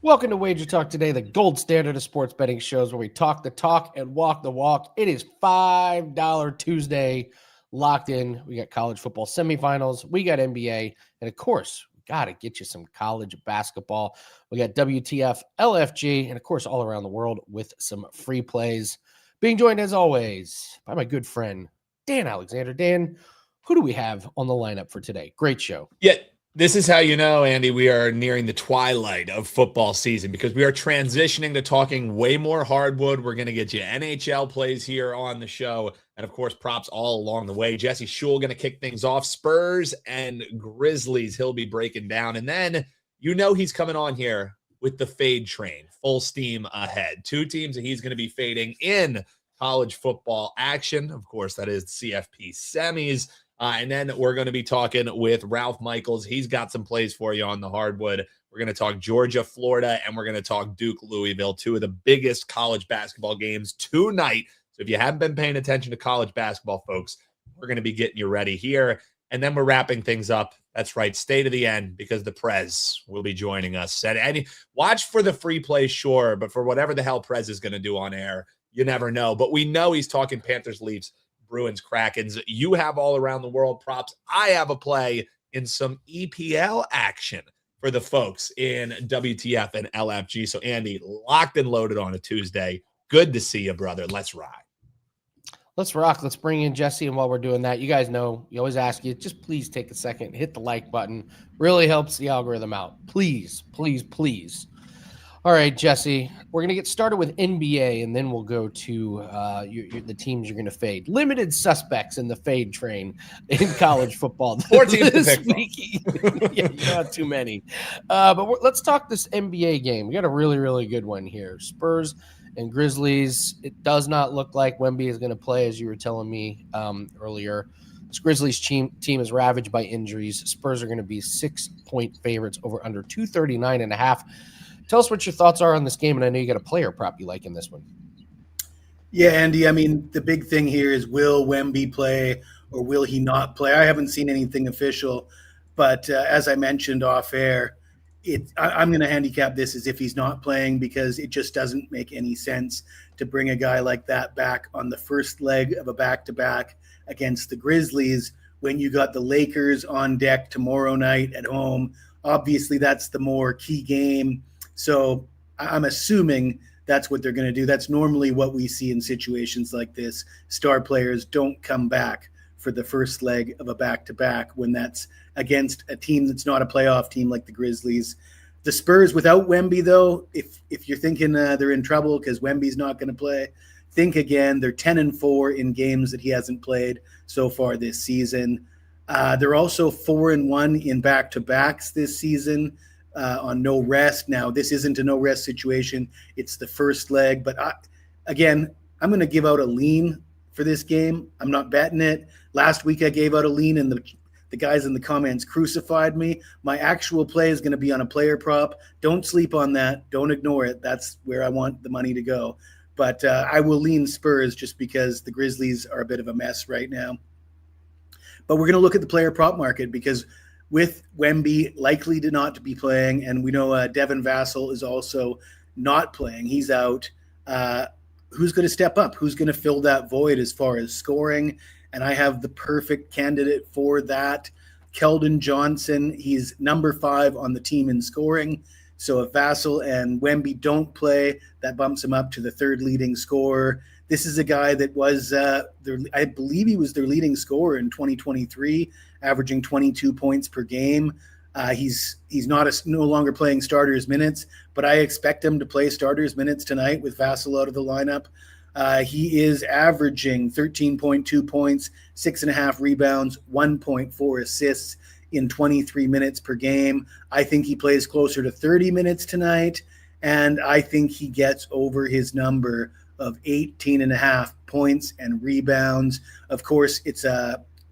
Welcome to WagerTalk Today, the gold standard of sports betting shows where we talk the talk and walk the walk. It is $5 Tuesday, locked in. We got college football semifinals, we got NBA, and of course, we got to get you some college basketball. We got WTF, LFG, and of course, all around the world with some free plays. Being joined as always by my good friend, Dan Alexander. Dan, who do we have on the lineup for today? Great show. Yeah, this is how you know, Andy, we are nearing the twilight of football season because we are transitioning to talking way more hardwood. We're going to get you NHL plays here on the show, and of course, props all along the way. Jesse Schule going to kick things off. Spurs and Grizzlies, he'll be breaking down. And then you know he's coming on here with the fade train, full steam ahead. Two teams that he's going to be fading in college football action. Of course, that is CFP semis. And then we're going to be talking with Ralph Michaels. He's got some plays for you on the hardwood. We're going to talk Georgia, Florida, and we're going to talk Duke, Louisville, two of the biggest college basketball games tonight. So if you haven't been paying attention to college basketball, folks, we're going to be getting you ready here. And then we're wrapping things up. That's right, stay to the end because the Prez will be joining us. And watch for the free play, sure, but for whatever the hell Prez is going to do on air, you never know. But we know he's talking Panthers, Leafs, Bruins, Krakens. You have all around the world props. I have a play in some EPL action for the folks in WTF and LFG. So, Andy, locked and loaded on a Tuesday. Good to see you, brother. Let's ride. Let's rock. Let's bring in Jesse. And while we're doing that, you guys know, you always ask you, just please take a second, hit the like button. Really helps the algorithm out. Please, please, please. All right, Jesse, we're going to get started with NBA, and then we'll go to the teams you're going to fade. Limited suspects in the fade train in college football. 4 teams this week. Yeah, you not too many. But let's talk this NBA game. We got a really, really good one here. Spurs and Grizzlies. It does not look like Wemby is going to play, as you were telling me earlier. This Grizzlies team is ravaged by injuries. Spurs are going to be 6-point favorites over under 239.5. Tell us what your thoughts are on this game, and I know you got a player prop you like in this one. Yeah, Andy, I mean, the big thing here is will Wemby play or will he not play? I haven't seen anything official, but as I mentioned off air, I'm going to handicap this as if he's not playing because it just doesn't make any sense to bring a guy like that back on the first leg of a back-to-back against the Grizzlies when you got the Lakers on deck tomorrow night at home. Obviously, that's the more key game. So I'm assuming that's what they're going to do. That's normally what we see in situations like this. Star players don't come back for the first leg of a back-to-back when that's against a team that's not a playoff team like the Grizzlies. The Spurs without Wemby, though, if you're thinking they're in trouble because Wemby's not going to play, think again. They're 10-4 in games that he hasn't played so far this season. They're also 4-1 in back-to-backs this season. On no rest. Now, this isn't a no rest situation. It's the first leg. But I'm going to give out a lean for this game. I'm not betting it. Last week I gave out a lean and the guys in the comments crucified me. My actual play is going to be on a player prop. Don't sleep on that. Don't ignore it. That's where I want the money to go. But I will lean Spurs just because the Grizzlies are a bit of a mess right now. But we're going to look at the player prop market because with Wemby likely to not be playing, and we know Devin Vassell is also not playing. He's out. Who's going to step up? Who's going to fill that void as far as scoring? And I have the perfect candidate for that. Keldon Johnson. He's number 5 on the team in scoring. So if Vassell and Wemby don't play, that bumps him up to the 3rd leading scorer. This is a guy that was, I believe he was their leading scorer in 2023, averaging 22 points per game. He's no longer playing starters minutes, but I expect him to play starters minutes tonight with Vassell out of the lineup. He is averaging 13.2 points, 6.5 rebounds, 1.4 assists in 23 minutes per game. I think he plays closer to 30 minutes tonight, and I think he gets over his number of 18.5 points and rebounds. Of course, it's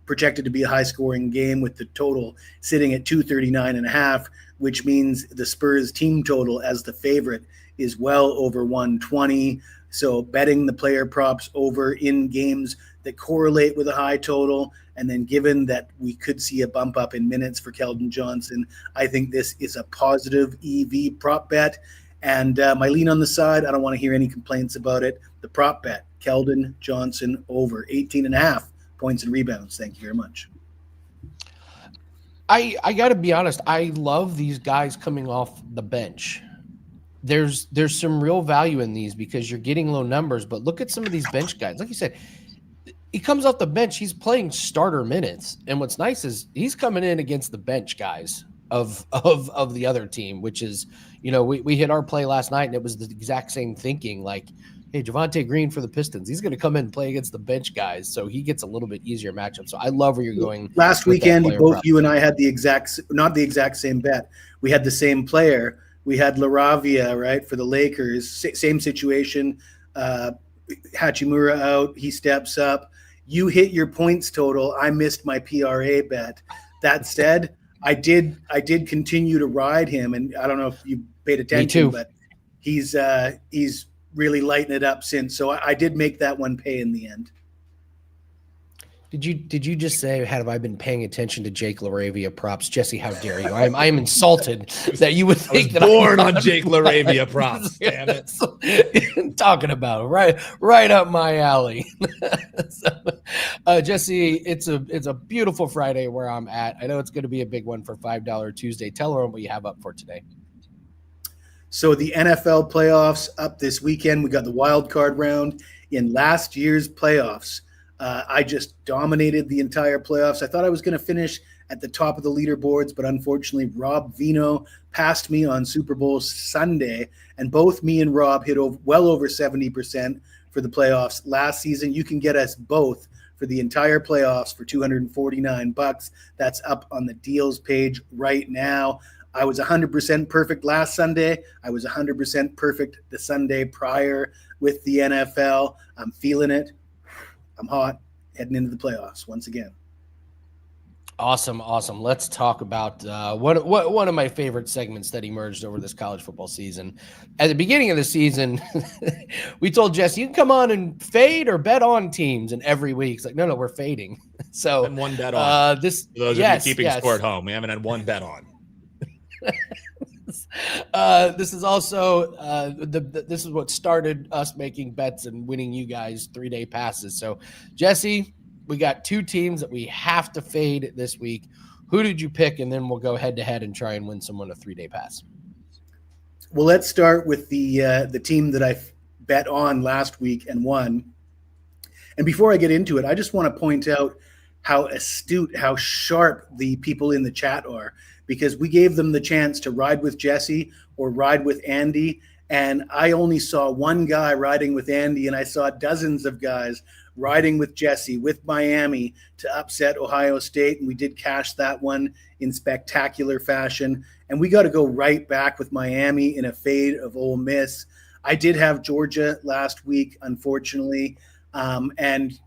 projected to be a high-scoring game with the total sitting at 239.5, which means the Spurs team total as the favorite is well over 120. So betting the player props over in games that correlate with a high total, and then given that we could see a bump up in minutes for Keldon Johnson, I think this is a positive EV prop bet. And my lean on the side, I don't want to hear any complaints about it. The prop bet, Keldon Johnson over 18.5 points and rebounds. Thank you very much. I got to be honest. I love these guys coming off the bench. There's some real value in these because you're getting low numbers, but look at some of these bench guys. Like you said, he comes off the bench. He's playing starter minutes. And what's nice is he's coming in against the bench guys of the other team, which is, we hit our play last night and it was the exact same thinking. Like, hey, Javonte Green for the Pistons, he's going to come in and play against the bench guys. So he gets a little bit easier matchup. So I love where you're going. Last week, Andy, both you and I had not the exact same bet. We had the same player. We had LaRavia, right, for the Lakers. Same situation. Hachimura out. He steps up. You hit your points total. I missed my PRA bet. That said, I did continue to ride him, and I don't know if you paid attention, but he's really lighting it up since. So I did make that one pay in the end. Did you just say, have I been paying attention to Jake LaRavia props? Jesse, how dare you? I am insolted that you would think that born on Jake LaRavia props. Damn it. Talking about right up my alley. Jesse, it's a beautiful Friday where I'm at. I know it's going to be a big one for $5 Tuesday. Tell everyone what you have up for today. So the NFL playoffs up this weekend. We got the wild card round. In last year's playoffs, I just dominated the entire playoffs. I thought I was going to finish at the top of the leaderboards, but unfortunately, Rob Vino passed me on Super Bowl Sunday, and both me and Rob hit well over 70% for the playoffs last season. You can get us both for the entire playoffs for $249. That's up on the deals page right now. I was 100% perfect last Sunday. I was 100% perfect the Sunday prior with the NFL. I'm feeling it. I'm hot, heading into the playoffs once again. Awesome. Let's talk about one of my favorite segments that emerged over this college football season. At the beginning of the season, we told Jesse, you can come on and fade or bet on teams, and every week it's like, no, we're fading. So and one bet on. For those of you keeping score at home, we haven't had one bet on. This is also this is what started us making bets and winning you guys 3-day passes. So, Jesse, we got two teams that we have to fade this week. Who did you pick? And then we'll go head to head and try and win someone a 3-day pass. Well, let's start with the team that I bet on last week and won. And before I get into it, I just want to point out how astute, how sharp the people in the chat are, because we gave them the chance to ride with Jesse or ride with Andy. And I only saw one guy riding with Andy, and I saw dozens of guys riding with Jesse, with Miami to upset Ohio State. And we did cash that one in spectacular fashion. And we got to go right back with Miami in a fade of Ole Miss. I did have Georgia last week, unfortunately. And,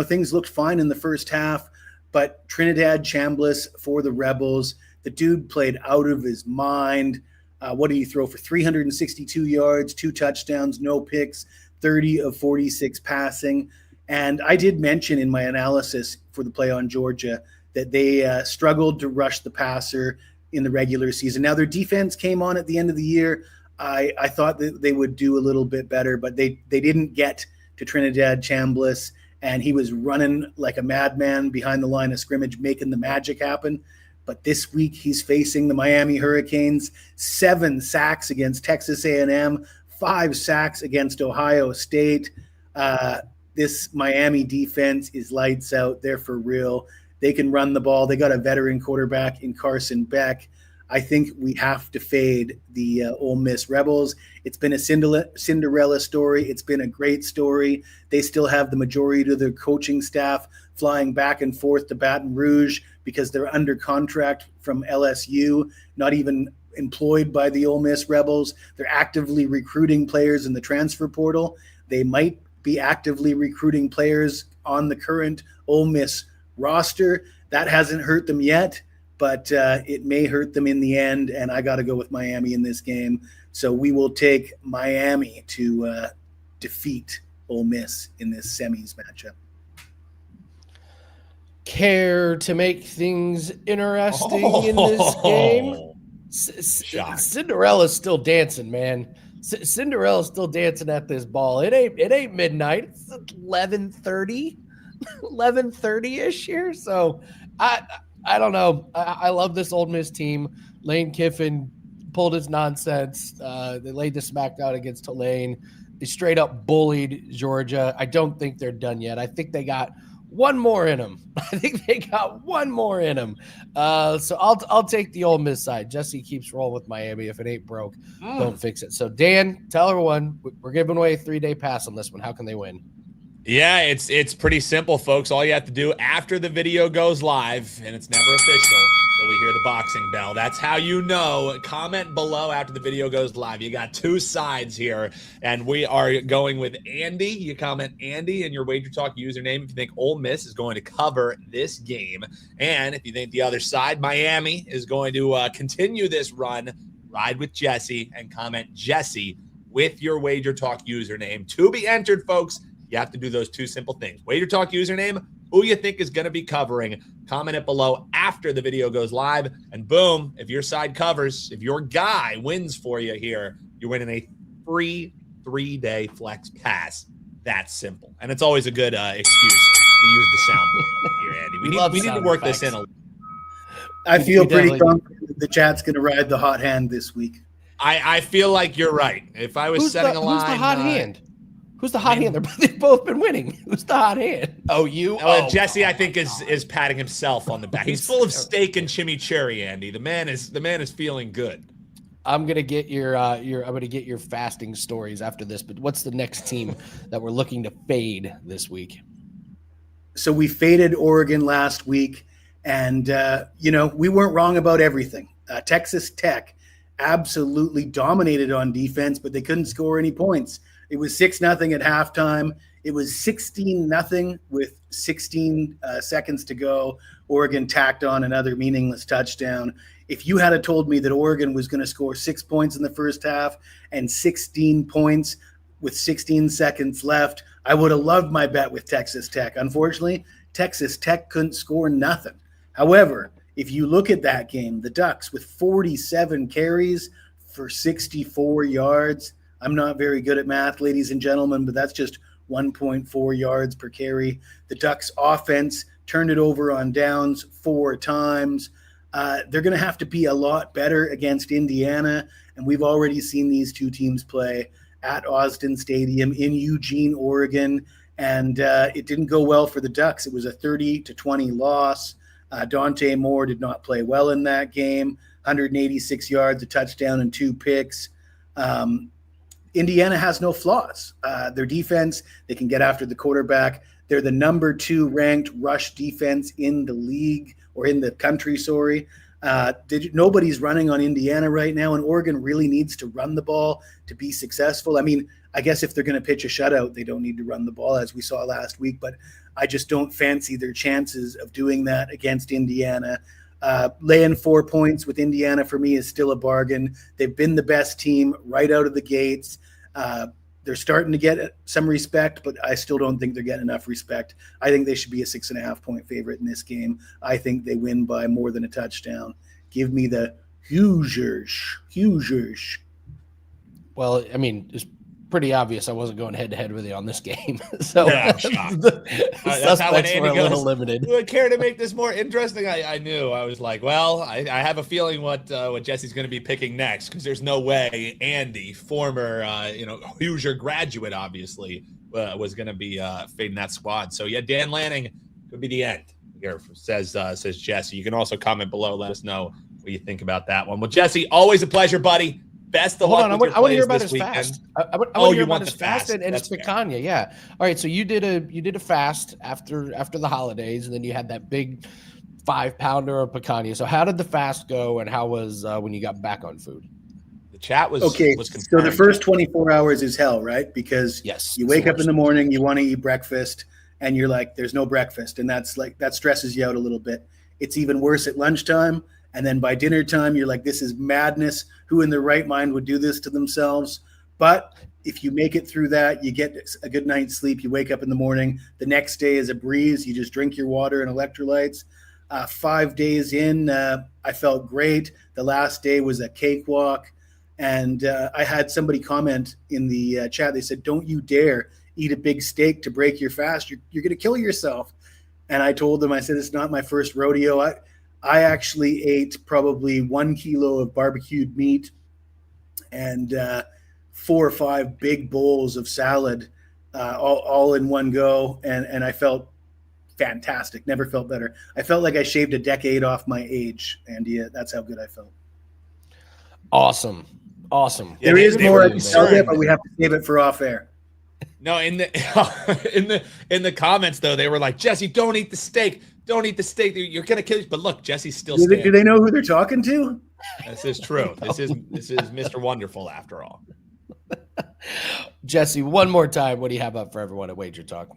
things looked fine in the first half, but Trinidad Chambliss for the Rebels, the dude played out of his mind. What did he throw for 362 yards, 2 touchdowns, no picks, 30 of 46 passing. And I did mention in my analysis for the play on Georgia that they struggled to rush the passer in the regular season. Now, their defense came on at the end of the year. I thought that they would do a little bit better, but they didn't get to Trinidad Chambliss, and he was running like a madman behind the line of scrimmage, making the magic happen. But this week he's facing the Miami Hurricanes, 7 sacks against Texas A&M, 5 sacks against Ohio State. This Miami defense is lights out. They're for real. They can run the ball. They got a veteran quarterback in Carson Beck. I think we have to fade the Ole Miss Rebels. It's been a Cinderella story. It's been a great story. They still have the majority of their coaching staff flying back and forth to Baton Rouge because they're under contract from LSU, not even employed by the Ole Miss Rebels. They're actively recruiting players in the transfer portal. They might be actively recruiting players on the current Ole Miss roster. That hasn't hurt them yet, but it may hurt them in the end, and I got to go with Miami in this game. So we will take Miami to defeat Ole Miss in this semis matchup. Care to make things interesting in this game? Cinderella's still dancing, man. Cinderella's still dancing at this ball. It ain't midnight. It's 11:30, 11:30-ish here. So I don't know. I love this Ole Miss team. Lane Kiffin pulled his nonsense. They laid the smackdown against Tulane. They straight up bullied Georgia. I don't think they're done yet. I think they got one more in them. So I'll take the Ole Miss side. Jesse keeps rolling with Miami. If it ain't broke, don't fix it. So Dan, tell everyone we're giving away a 3-day pass on this one. How can they win? Yeah, it's pretty simple, folks. All you have to do after the video goes live, and it's never official, so we hear the boxing bell. That's how you know. Comment below after the video goes live. You got two sides here, and we are going with Andy. You comment Andy in your WagerTalk username if you think Ole Miss is going to cover this game. And if you think the other side, Miami, is going to continue this run, ride with Jesse and comment Jesse with your WagerTalk username. To be entered, folks, you have to do those two simple things. WagerTalk username, who you think is going to be covering. Comment it below after the video goes live. And boom, if your side covers, if your guy wins for you here, you're winning a free 3-day flex pass. That's simple. And it's always a good excuse to use the soundboard here, Andy. We need to work this in a little. I feel pretty confident that the chat's going to ride the hot hand this week. I feel like you're right. If I was setting a line. Who's the hot hand? Who's the hot hand? They've both been winning. Who's the hot hand? Oh, you? Jesse, I think is patting himself on the back. He's full of steak and chimichurri, Andy. The man is feeling good. I'm gonna get your fasting stories after this. But what's the next team that we're looking to fade this week? So we faded Oregon last week, and we weren't wrong about everything. Texas Tech absolutely dominated on defense, but they couldn't score any points. It was 6-0 at halftime. It was 16-0 with 16 seconds to go. Oregon tacked on another meaningless touchdown. If you had told me that Oregon was going to score 6 points in the first half and 16 points with 16 seconds left, I would have loved my bet with Texas Tech. Unfortunately, Texas Tech couldn't score nothing. However, if you look at that game, the Ducks with 47 carries for 64 yards. I'm not very good at math, ladies and gentlemen, but that's just 1.4 yards per carry. The Ducks offense turned it over on downs 4 times. They're going to have to be a lot better against Indiana, and we've already seen these two teams play at Austin Stadium in Eugene, Oregon, and it didn't go well for the Ducks. It was a 30-20 loss. Dante Moore did not play well in that game. 186 yards, a touchdown, and 2 picks. Indiana has no flaws. Their defense, they can get after the quarterback. They're the number 2 ranked rush defense in the league, or in the country, sorry. Nobody's running on Indiana right now, and Oregon really needs to run the ball to be successful. I mean, I guess if they're going to pitch a shutout, they don't need to run the ball, as we saw last week, but I just don't fancy their chances of doing that against Indiana. Laying 4 points with Indiana for me is still a bargain. They've been the best team right out of the gates. They're starting to get some respect, but I still don't think they're getting enough respect. I think they should be a 6.5 point favorite in this game. I think they win by more than a touchdown. Give me the Hoosiers. Well, I mean, it's pretty obvious I wasn't going head-to-head with you on this game. So yeah, I'm shocked. That's how when Andy were a little limited. Do I care to make this more interesting? I knew. I was like, well, I have a feeling what Jesse's going to be picking next, because there's no way Andy, former Hoosier graduate, obviously, was going to be fading that squad. So yeah, Dan Lanning could be the end here, says Jesse. You can also comment below. Let us know what you think about that one. Well, Jesse, always a pleasure, buddy. Best of luck with your plays this weekend. I want to hear about his fast. I want to hear about his fast, and it's fair. Picanha. Yeah. All right. So you did a fast after the holidays, and then you had that big 5-pounder of picanha. So how did the fast go, and how was when you got back on food? The chat was okay. So the first 24 hours is hell, right? Because you wake up in the morning, you want to eat breakfast, and you're like, there's no breakfast, and that stresses you out a little bit. It's even worse at lunchtime. And then by dinner time, you're like, this is madness. Who in their right mind would do this to themselves? But if you make it through that, you get a good night's sleep. You wake up in the morning. The next day is a breeze. You just drink your water and electrolytes. 5 days in, I felt great. The last day was a cakewalk. And I had somebody comment in the chat. They said, "Don't you dare eat a big steak to break your fast. You're going to kill yourself." And I told them, I said, "It's not my first rodeo. I actually ate probably 1 kilo of barbecued meat and 4 or 5 big bowls of salad all in one go. And I felt fantastic. Never felt better. I felt like I shaved a decade off my age, Andy. That's how good I felt. Awesome. There is more I can tell you, but we have to save it for off air. No, in the comments though, they were like, "Jesse, don't eat the steak. Don't eat the steak. You're gonna kill you." But look, Jesse's still. Do they know who they're talking to? This is true. This is Mr. Wonderful after all. Jesse, one more time, what do you have up for everyone at WagerTalk?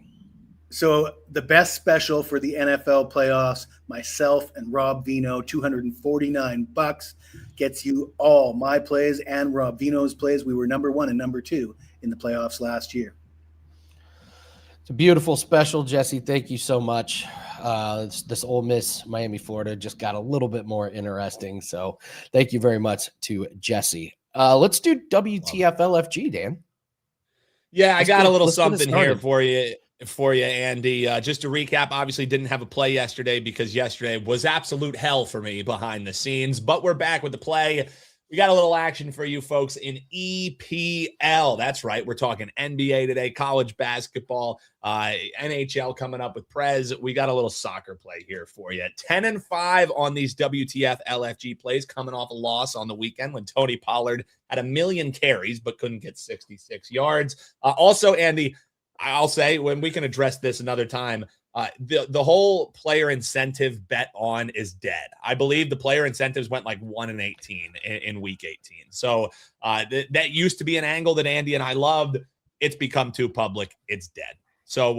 So the best special for the NFL playoffs, myself and Rob Vino, $249, gets you all my plays and Rob Vino's plays. We were number 1 and number 2 in the playoffs last year. It's a beautiful special, Jesse. Thank you so much. This Ole Miss, Miami, Florida just got a little bit more interesting. So thank you very much to Jesse. Let's do WTF LFG, Dan. Yeah, I got a little something here for you, Andy. Just to recap, obviously didn't have a play yesterday because yesterday was absolute hell for me behind the scenes, but we're back with the play. We got a little action for you folks in EPL. That's right. We're talking NBA today, college basketball, NHL coming up with Prez. We got a little soccer play here for you. 10-5 on these WTF LFG plays, coming off a loss on the weekend when Tony Pollard had 1 million carries but couldn't get 66 yards. Also, Andy, I'll say, when we can address this another time, the whole player incentive bet on is dead. I believe the player incentives went like 1-18 in week 18. So that used to be an angle that Andy and I loved. It's become too public. It's dead. So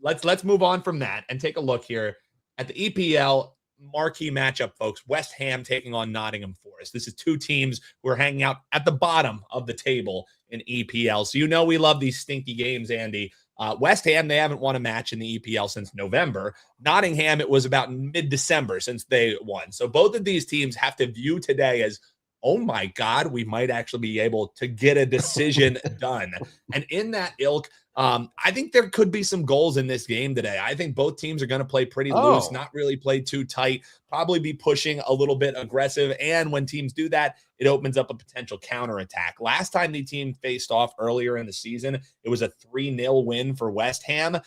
let's move on from that and take a look here at the EPL marquee matchup, folks. West Ham taking on Nottingham Forest. This is two teams who are hanging out at the bottom of the table in EPL. So we love these stinky games, Andy. West Ham, they haven't won a match in the EPL since November. Nottingham, it was about mid-December since they won. So both of these teams have to view today as, oh my God, we might actually be able to get a decision done. And in that ilk, I think there could be some goals in this game today. I think both teams are going to play pretty loose, not really play too tight, probably be pushing a little bit aggressive. And when teams do that, it opens up a potential counterattack. Last time the team faced off earlier in the season, it was a 3-0 win for West Ham.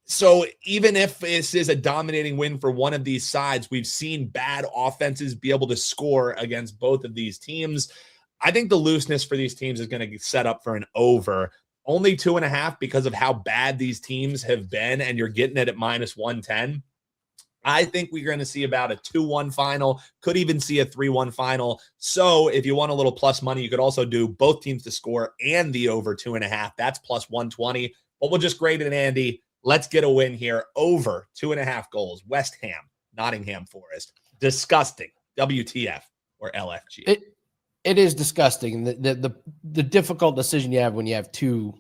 So even if this is a dominating win for one of these sides, we've seen bad offenses be able to score against both of these teams. I think the looseness for these teams is going to set up for an over. Only 2.5 because of how bad these teams have been, and you're getting it at -110. I think we're going to see about a 2-1 final, could even see a 3-1 final. So if you want a little plus money, you could also do both teams to score and the over 2.5. That's +120. But we'll just grade it, Andy. Let's get a win here. Over 2.5 goals. West Ham, Nottingham Forest. Disgusting. WTF or LFG. It is disgusting. The difficult decision you have when you have two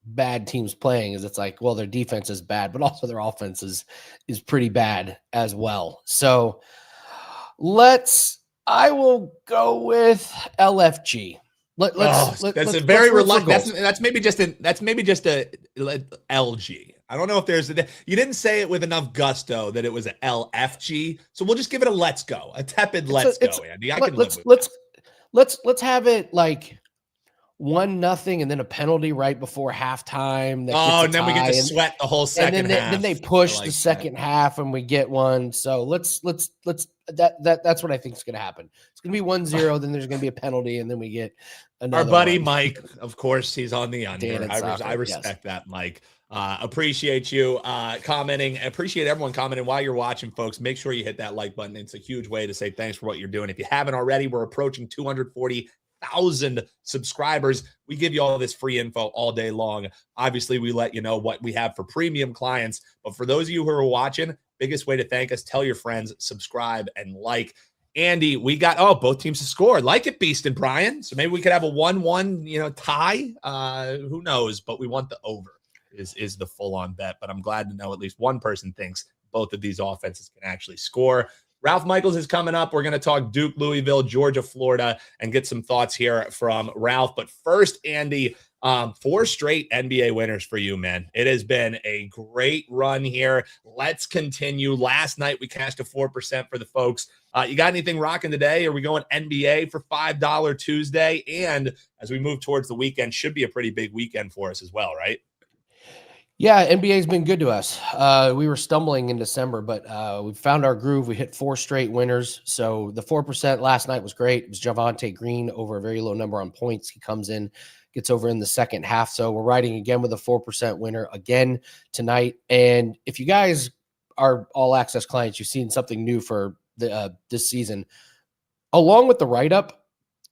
bad teams playing is it's like, well, their defense is bad, but also their offense is pretty bad as well. So I will go with LFG. That's a very reluctant. That's maybe just a LG. I don't know if there's you didn't say it with enough gusto that it was a LFG. So we'll just give it a let's go, a tepid let's go, Andy. I can live with that. Let's have it like 1-0 and then a penalty right before halftime. And then we get to sweat the whole second half. Then they push the second half and we get one. So that's what I think is going to happen. It's going to be 1-0. Then there's going to be a penalty and then we get another. Our buddy one. Mike, of course, he's on the under. I respect that, Mike. Appreciate you commenting. Appreciate everyone commenting while you're watching, folks. Make sure you hit that like button. It's a huge way to say thanks for what you're doing. If you haven't already, we're approaching 240,000 subscribers. We give you all this free info all day long. Obviously, we let you know what we have for premium clients. But for those of you who are watching, biggest way to thank us, tell your friends, subscribe, and like. Andy, we got both teams to score. Like it, Beast and Brian. So maybe we could have a 1-1, tie. Who knows? But we want the over is the full-on bet. But I'm glad to know at least one person thinks both of these offenses can actually score. Ralph Michaels is coming up. We're going to talk Duke, Louisville, Georgia, Florida, and get some thoughts here from Ralph. But first, Andy, 4 straight NBA winners for you, man. It has been a great run here. Let's continue. Last night, we cashed a 4% for the folks. You got anything rocking today? Are we going NBA for $5 Tuesday? And as we move towards the weekend, should be a pretty big weekend for us as well, right? Yeah, NBA's been good to us. We were stumbling in December, but we found our groove. We hit 4 straight winners. So the 4% last night was great. It was Javonte Green over a very low number on points. He comes in, gets over in the second half. So we're riding again with a 4% winner again tonight. And if you guys are all access clients, you've seen something new for this season. Along with the write-up,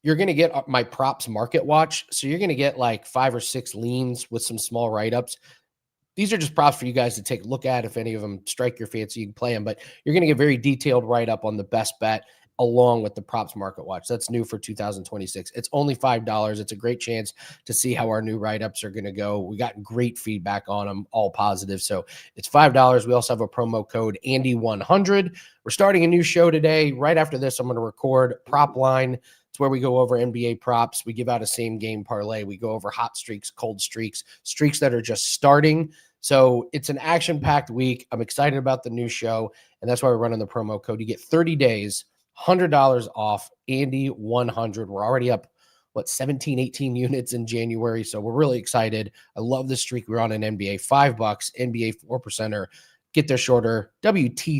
you're going to get my props market watch. So you're going to get like 5 or 6 leans with some small write-ups. These are just props for you guys to take a look at. If any of them strike your fancy, you can play them. But you're going to get very detailed write-up on the best bet along with the props market watch. That's new for 2026. It's only $5. It's a great chance to see how our new write-ups are going to go. We got great feedback on them, all positive. So it's $5. We also have a promo code Andy100. We're starting a new show today. Right after this, I'm going to record Prop Line. It's where we go over NBA props. We give out a same game parlay. We go over hot streaks, cold streaks, streaks that are just starting. So it's an action-packed week. I'm excited about the new show, and that's why we're running the promo code. You get 30 days, $100 off, Andy100. We're already up, 17, 18 units in January, so we're really excited. I love the streak we're on in NBA. $5, NBA 4%er. Get there shorter, wt.buzz/AL.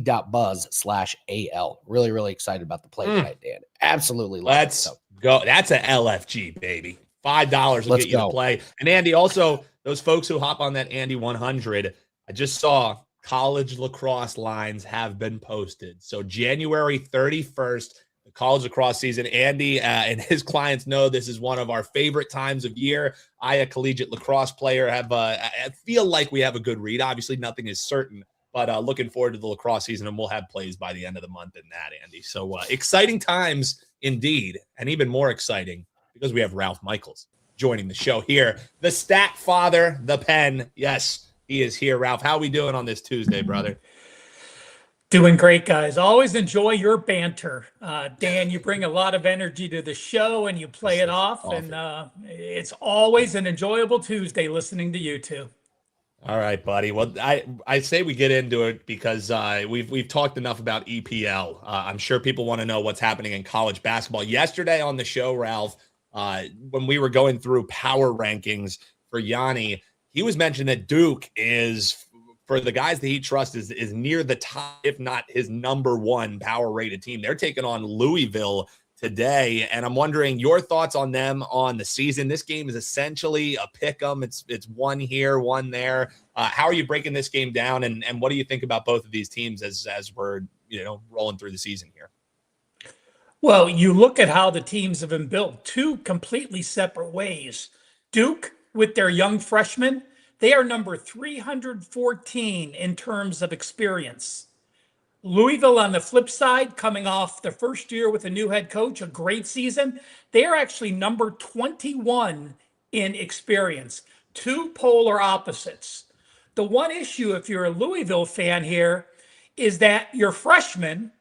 Really, really excited about the play tonight, Dan. Absolutely love Let's it. go. That's a LFG, baby. $5 will get you to play. And Andy, also, those folks who hop on that Andy 100, I just saw college lacrosse lines have been posted. So January 31st, the college lacrosse season. Andy and his clients know this is one of our favorite times of year. I, a collegiate lacrosse player, I feel like we have a good read. Obviously, nothing is certain, but looking forward to the lacrosse season, and we'll have plays by the end of the month in that, Andy. So exciting times indeed, and even more exciting because we have Ralph Michaels joining the show here. The stat father, the pen. Yes, he is here. Ralph, how we doing on this Tuesday, brother? Doing great, guys. Always enjoy your banter. Dan, you bring a lot of energy to the show and you play it off. And it's always an enjoyable Tuesday listening to you two. All right, buddy. Well, I say we get into it because we've talked enough about EPL. I'm sure people want to know what's happening in college basketball. Yesterday on the show, Ralph, when we were going through power rankings for Yanni, he was mentioning that Duke is, for the guys that he trusts, is near the top, if not his number 1 power rated team. They're taking on Louisville today, and I'm wondering your thoughts on them on the season. This game is essentially a pick 'em. It's one here, one there. How are you breaking this game down, and what do you think about both of these teams as we're rolling through the season here? Well, you look at how the teams have been built, 2 completely separate ways. Duke, with their young freshmen, they are number 314 in terms of experience. Louisville, on the flip side, coming off the first year with a new head coach, a great season, they are actually number 21 in experience. 2 polar opposites. The one issue, if you're a Louisville fan here, is that your freshman,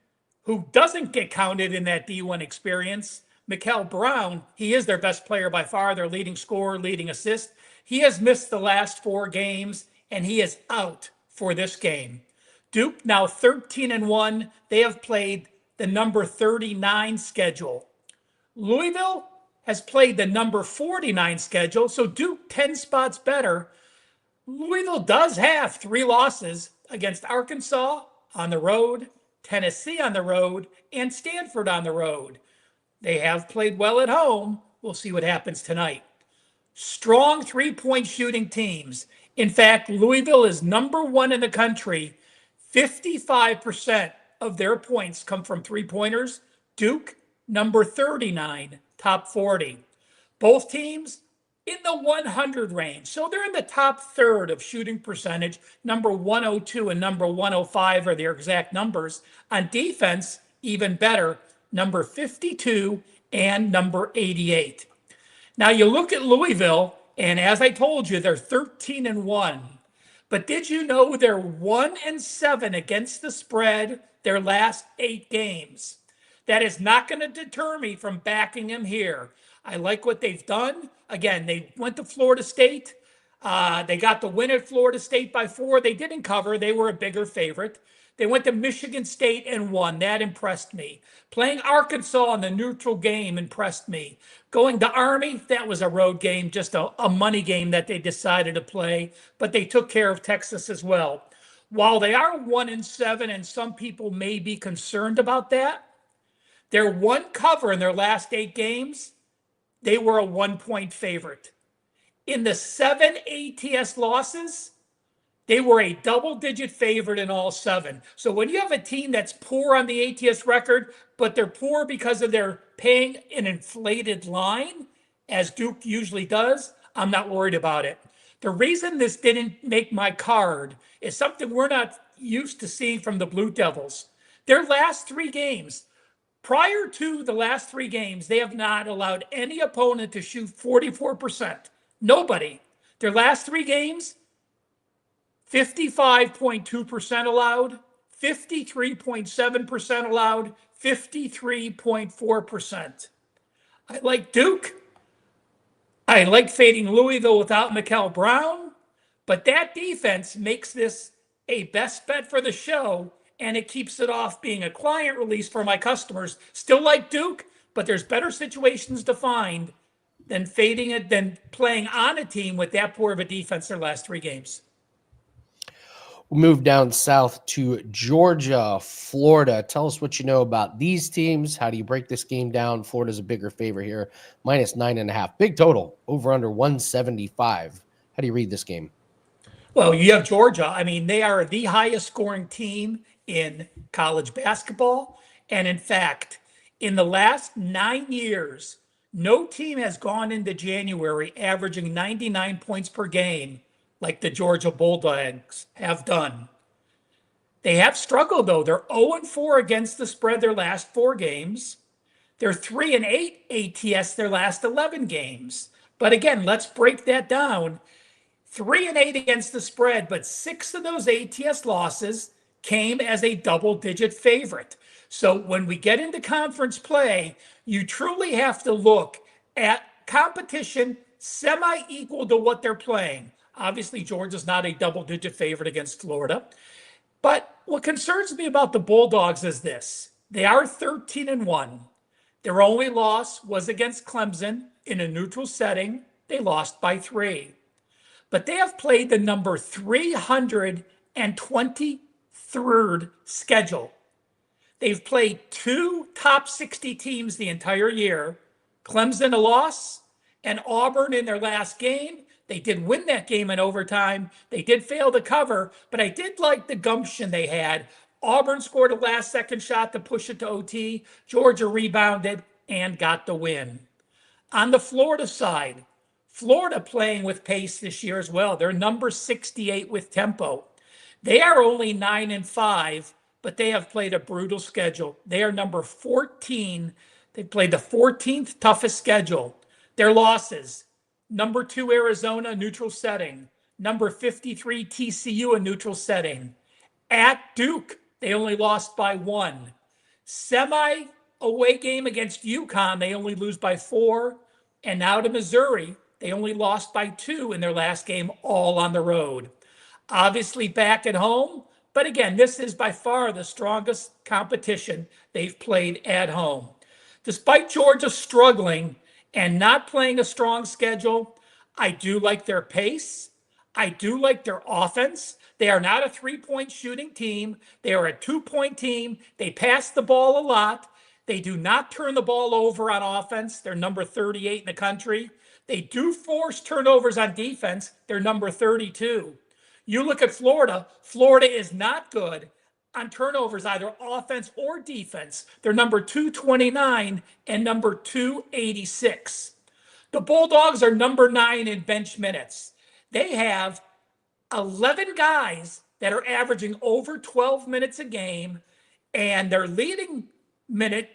who doesn't get counted in that D1 experience, Mikel Brown, he is their best player by far, their leading scorer, leading assist. He has missed the last 4 games, and he is out for this game. Duke now 13-1. They have played the number 39 schedule. Louisville has played the number 49 schedule, so Duke 10 spots better. Louisville does have 3 losses against Arkansas on the road, Tennessee on the road, and Stanford on the road. They have played well at home. We'll see what happens tonight. Strong 3-point shooting teams. In fact, Louisville is number 1 in the country. 55% of their points come from 3-pointers. Duke, number 39, top 40. Both teams in the 100 range. So they're in the top third of shooting percentage. Number 102 and number 105 are their exact numbers. On defense, even better. number 52, and number 88. Now you look at Louisville, and as I told you, they're 13-1. But did you know they're 1-7 against the spread their last 8 games? That is not going to deter me from backing them here. I like what they've done. Again, they went to Florida State. They got the win at Florida State by 4. They didn't cover. They were a bigger favorite. They went to Michigan State and won. That impressed me. Playing Arkansas in the neutral game impressed me. Going to Army, that was a road game, just a money game that they decided to play. But they took care of Texas as well. While they are 1-7, and some people may be concerned about that, their one cover in their last 8 games, they were a 1-point favorite. In the 7 ATS losses, they were a double-digit favorite in all 7. So when you have a team that's poor on the ATS record, but they're poor because of their paying an inflated line, as Duke usually does, I'm not worried about it. The reason this didn't make my card is something we're not used to seeing from the Blue Devils. Their last 3 games, prior to the last 3 games, they have not allowed any opponent to shoot 44%. Nobody. Their last 3 games, 55.2% allowed, 53.7% allowed, 53.4%. I like Duke. I like fading Louisville without Mikal Brown, but that defense makes this a best bet for the show, and it keeps it off being a client release for my customers. Still like Duke, but there's better situations to find than fading it, than playing on a team with that poor of a defense their last 3 games. We'll move down south to Georgia, Florida. Tell us what you know about these teams. How do you break this game down? Florida's a bigger favorite here, -9.5. Big total, over under 175. How do you read this game? Well, you have Georgia. I mean, they are the highest scoring team in college basketball. And in fact, in the last 9 years, no team has gone into January averaging 99 points per game like the Georgia Bulldogs have done. They have struggled, though. They're 0-4 against the spread their last 4 games. They're 3-8 ATS their last 11 games. But again, let's break that down. 3-8 against the spread, but 6 of those ATS losses came as a double-digit favorite. So when we get into conference play, you truly have to look at competition semi-equal to what they're playing. Obviously, Georgia's not a double-digit favorite against Florida. But what concerns me about the Bulldogs is this. They are 13-1. Their only loss was against Clemson in a neutral setting. They lost by 3. But they have played the number 323rd schedule. They've played 2 top 60 teams the entire year. Clemson a loss, and Auburn in their last game. They did win that game in overtime. They did fail to cover, but I did like the gumption they had. Auburn scored a last-second shot to push it to OT. Georgia rebounded and got the win. On the Florida side, Florida playing with pace this year as well. They're number 68 with tempo. They are only 9-5, but they have played a brutal schedule. They are number 14. They played the 14th toughest schedule. Their losses: number 2 Arizona, neutral setting. Number 53 TCU, a neutral setting. At Duke, they only lost by 1. Semi-away game against UConn, they only lose by 4. And now to Missouri, they only lost by 2 in their last game, all on the road. Obviously back at home, but again, this is by far the strongest competition they've played at home. Despite Georgia struggling and not playing a strong schedule, I do like their pace. I do like their offense. They are not a 3-point shooting team. They are a 2-point team. They pass the ball a lot. They do not turn the ball over on offense. They're number 38 in the country. They do force turnovers on defense. They're number 32. You look at Florida. Florida is not good on turnovers, either offense or defense. They're number 229 and number 286. The Bulldogs are number 9 in bench minutes. They have 11 guys that are averaging over 12 minutes a game, and their leading minute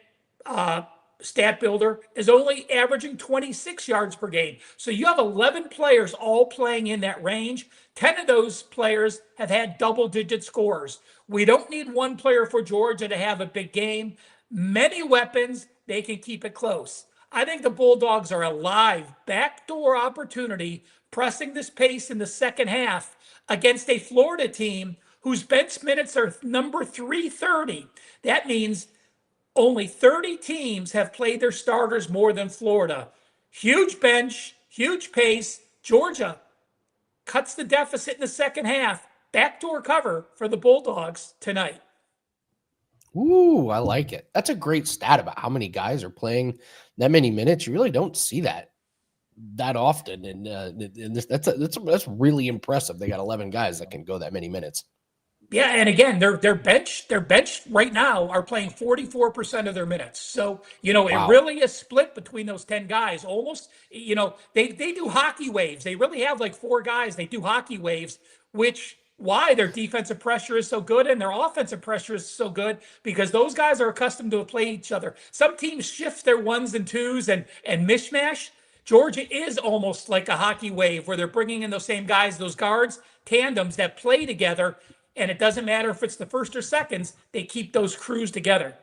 stat builder, is only averaging 26 yards per game. So you have 11 players all playing in that range. 10 of those players have had double-digit scores. We don't need one player for Georgia to have a big game. Many weapons, they can keep it close. I think the Bulldogs are a live backdoor opportunity pressing this pace in the second half against a Florida team whose bench minutes are number 330. That means only 30 teams have played their starters more than Florida. Huge bench, huge pace. Georgia cuts the deficit in the second half. Backdoor cover for the Bulldogs tonight. Ooh, I like it. That's a great stat about how many guys are playing that many minutes. You really don't see that often, and that's really impressive. They got 11 guys that can go that many minutes. Yeah, and again, their bench right now are playing 44% of their minutes. So, It really is split between those 10 guys. Almost, they do hockey waves. They really have like 4 guys. They do hockey waves, why their defensive pressure is so good and their offensive pressure is so good, because those guys are accustomed to play each other. Some teams shift their 1s and 2s and mishmash. Georgia is almost like a hockey wave where they're bringing in those same guys, those guards, tandems that play together. And it doesn't matter if it's the first or seconds, they keep those crews together.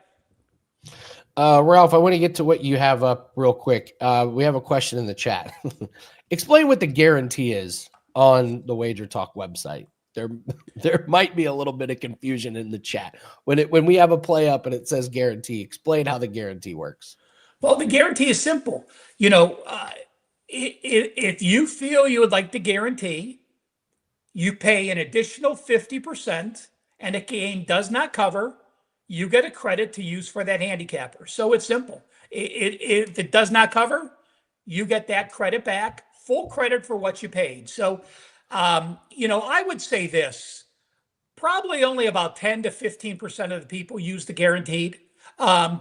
Ralph, I want to get to what you have up real quick. We have a question in the chat. Explain what the guarantee is on the WagerTalk website. There might be a little bit of confusion in the chat. When we have a play up and it says guarantee, explain how the guarantee works. Well, the guarantee is simple. If you feel you would like the guarantee, you pay an additional 50%, and a game does not cover, you get a credit to use for that handicapper. So it's simple. If it does not cover, you get that credit back, full credit for what you paid. So, I would say this, probably only about 10 to 15% of the people use the guaranteed. And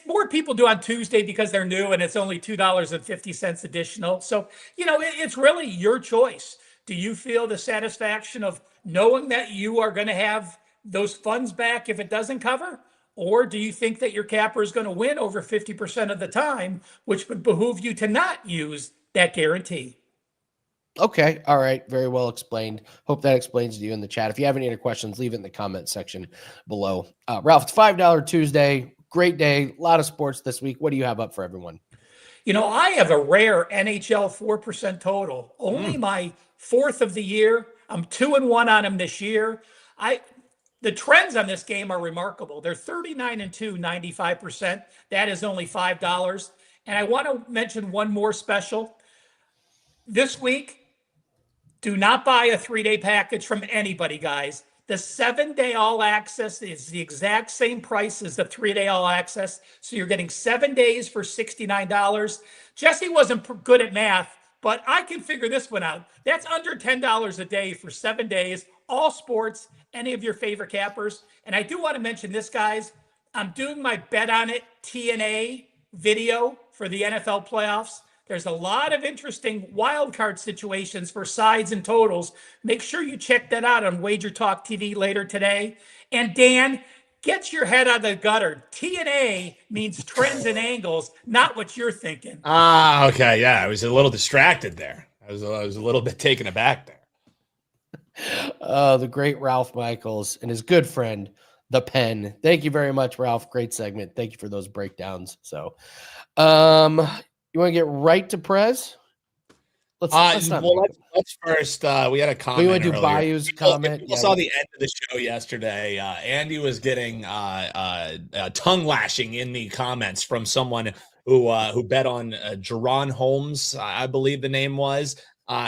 more people do on Tuesday because they're new and it's only $2.50 additional. So, it's really your choice. Do you feel the satisfaction of knowing that you are going to have those funds back if it doesn't cover? Or do you think that your capper is going to win over 50% of the time, which would behoove you to not use that guarantee? Okay. All right. Very well explained. Hope that explains to you in the chat. If you have any other questions, leave it in the comment section below. Ralph, it's $5 Tuesday. Great day. A lot of sports this week. What do you have up for everyone? I have a rare NHL 4% total. Only my 4th of the year. I'm 2-1 on them this year. The trends on this game are remarkable. They're 39-2, 95%. That is only $5. And I want to mention one more special. This week, do not buy a 3-day package from anybody, guys. The 7-day all access is the exact same price as the 3-day all access. So you're getting 7 days for $69. Jesse wasn't good at math, but I can figure this one out. That's under $10 a day for 7 days, all sports, any of your favorite cappers. And I do want to mention this, guys. I'm doing my Bet On It TNA video for the NFL playoffs. There's a lot of interesting wildcard situations for sides and totals. Make sure you check that out on WagerTalk TV later today. And Dan, get your head out of the gutter. TNA means trends and angles, not what you're thinking. Okay. Yeah, I was a little distracted there. I was a little bit taken aback there. The great Ralph Michaels and his good friend, the Pen. Thank you very much, Ralph. Great segment. Thank you for those breakdowns. So, you want to get right to Prez? Let's first. We had a comment. We want to do earlier. Bayou's comment. People saw the end of the show yesterday. Andy was getting tongue lashing in the comments from someone who bet on Jerron Holmes, I believe the name was.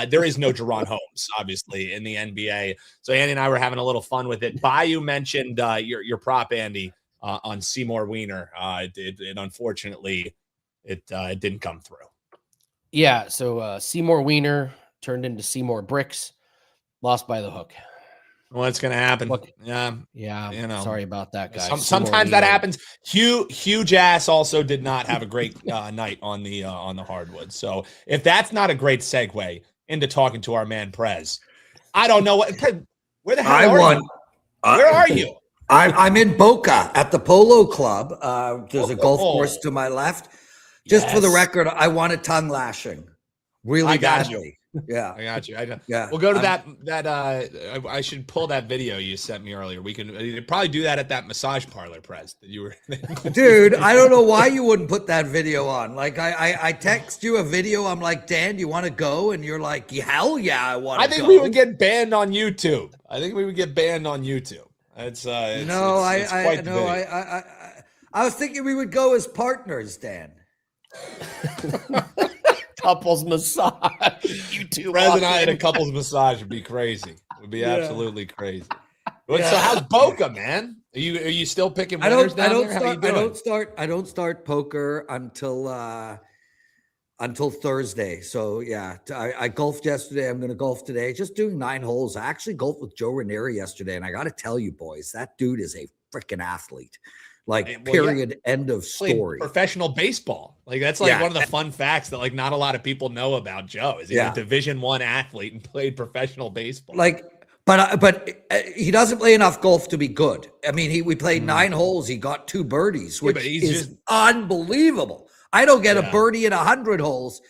There is no Jerron Holmes, obviously, in the NBA. So Andy and I were having a little fun with it. Bayou mentioned your prop, Andy, on Seymour Wiener. It unfortunately it didn't come through. Yeah, so Seymour Wiener turned into Seymour Bricks, lost by the hook. Well, it's going to happen. Look, yeah. Sorry about that, guys. Sometimes that happens. Huge ass also did not have a great night on the hardwood. So if that's not a great segue into talking to our man Prez, I don't know where the hell are you? Where are you? I'm in Boca at the Polo Club. There's a golf course to my left. Just for the record, I want a tongue lashing really badly. Yeah, I got you. Yeah, we'll go to that. I should pull that video you sent me earlier. We can probably do that at that massage parlor, Prez. That you were, dude. I don't know why you wouldn't put that video on. Like I text you a video. I'm like, Dan, you want to go? And you're like, hell yeah, I want. I think we would get banned on YouTube. It's no, I was thinking we would go as partners, Dan. Couples massage. YouTube. Prez and I at a couples massage would be crazy. It would be absolutely crazy. So how's Boca, man? Are you still picking winners down there? I don't start poker until Thursday. So yeah, I golfed yesterday. I'm going to golf today. Just doing 9 holes. I actually golfed with Joe Ranieri yesterday, and I got to tell you, boys, that dude is a freaking athlete. Like, period, end of story. Professional baseball. Like, that's like one of the fun facts that like not a lot of people know about Joe. Is he's a Division I athlete and played professional baseball. Like, but he doesn't play enough golf to be good. I mean, we played 9 holes. He got 2 birdies, which is unbelievable. I don't get a birdie in 100 holes,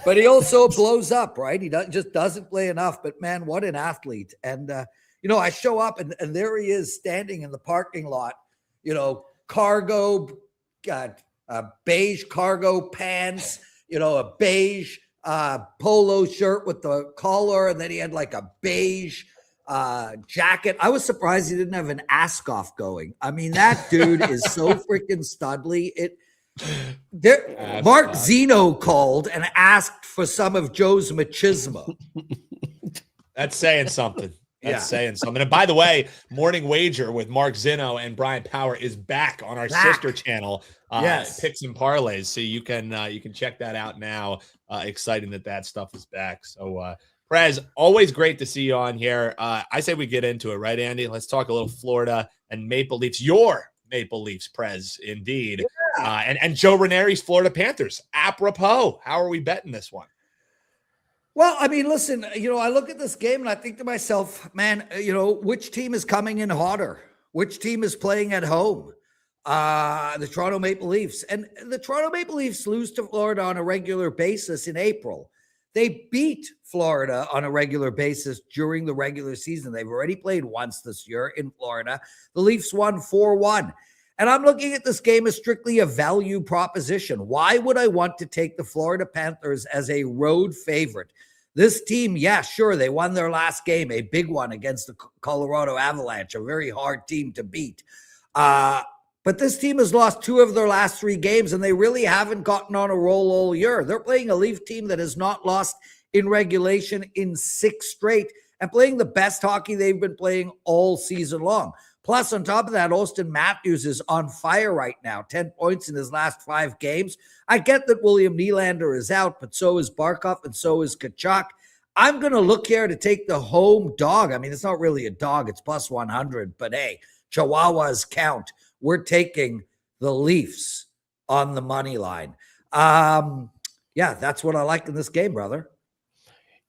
but he also blows up, right? He just doesn't play enough. But man, what an athlete! And I show up and there he is standing in the parking lot. Cargo, beige cargo pants, a beige polo shirt with the collar, and then he had like a beige jacket. I was surprised he didn't have an ask-off going. I mean, that dude is so freaking studly. Mark Zeno called and asked for some of Joe's machismo. That's saying something. That's saying something. And by the way, Morning Wager with Mark Zeno and Brian Power is back on our sister channel, Picks and Parlays. So you can check that out now. Exciting that stuff is back. So Prez, always great to see you on here. I say we get into it, right, Andy? Let's talk a little Florida and Maple Leafs. Your Maple Leafs, Prez, indeed. Yeah. And Joe Ranieri's Florida Panthers. Apropos, how are we betting this one? Well, I mean, listen, I look at this game and I think to myself, man, which team is coming in hotter? Which team is playing at home? The Toronto Maple Leafs. And the Toronto Maple Leafs lose to Florida on a regular basis in April. They beat Florida on a regular basis during the regular season. They've already played once this year in Florida. The Leafs won 4-1. And I'm looking at this game as strictly a value proposition. Why would I want to take the Florida Panthers as a road favorite? This team, sure, they won their last game, a big one against the Colorado Avalanche, a very hard team to beat. But this team has lost 2 of their last 3 games, and they really haven't gotten on a roll all year. They're playing a Leaf team that has not lost in regulation in 6 straight and playing the best hockey they've been playing all season long. Plus, on top of that, Austin Matthews is on fire right now, 10 points in his last 5 games. I get that William Nylander is out, but so is Barkov and so is Tkachuk. I'm going to look here to take the home dog. I mean, it's not really a dog. It's plus 100, but hey, Chihuahuas count. We're taking the Leafs on the money line. That's what I like in this game, brother.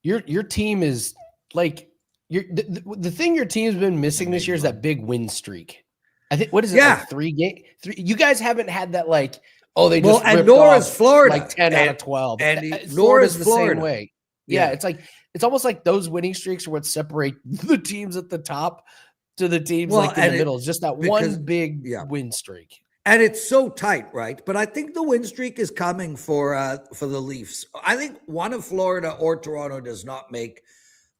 Your team is like the thing your team's been missing this year is that big win streak. I think what is it? Like 3 games? 3. You guys haven't had that like they just and nor is Florida like 10 out of 12. And nor is the Florida. Same way. Yeah, it's almost like those winning streaks are what separate the teams at the top to the teams like in the middle. It's just that one big win streak. And it's so tight, right? But I think the win streak is coming for the Leafs. I think one of Florida or Toronto does not make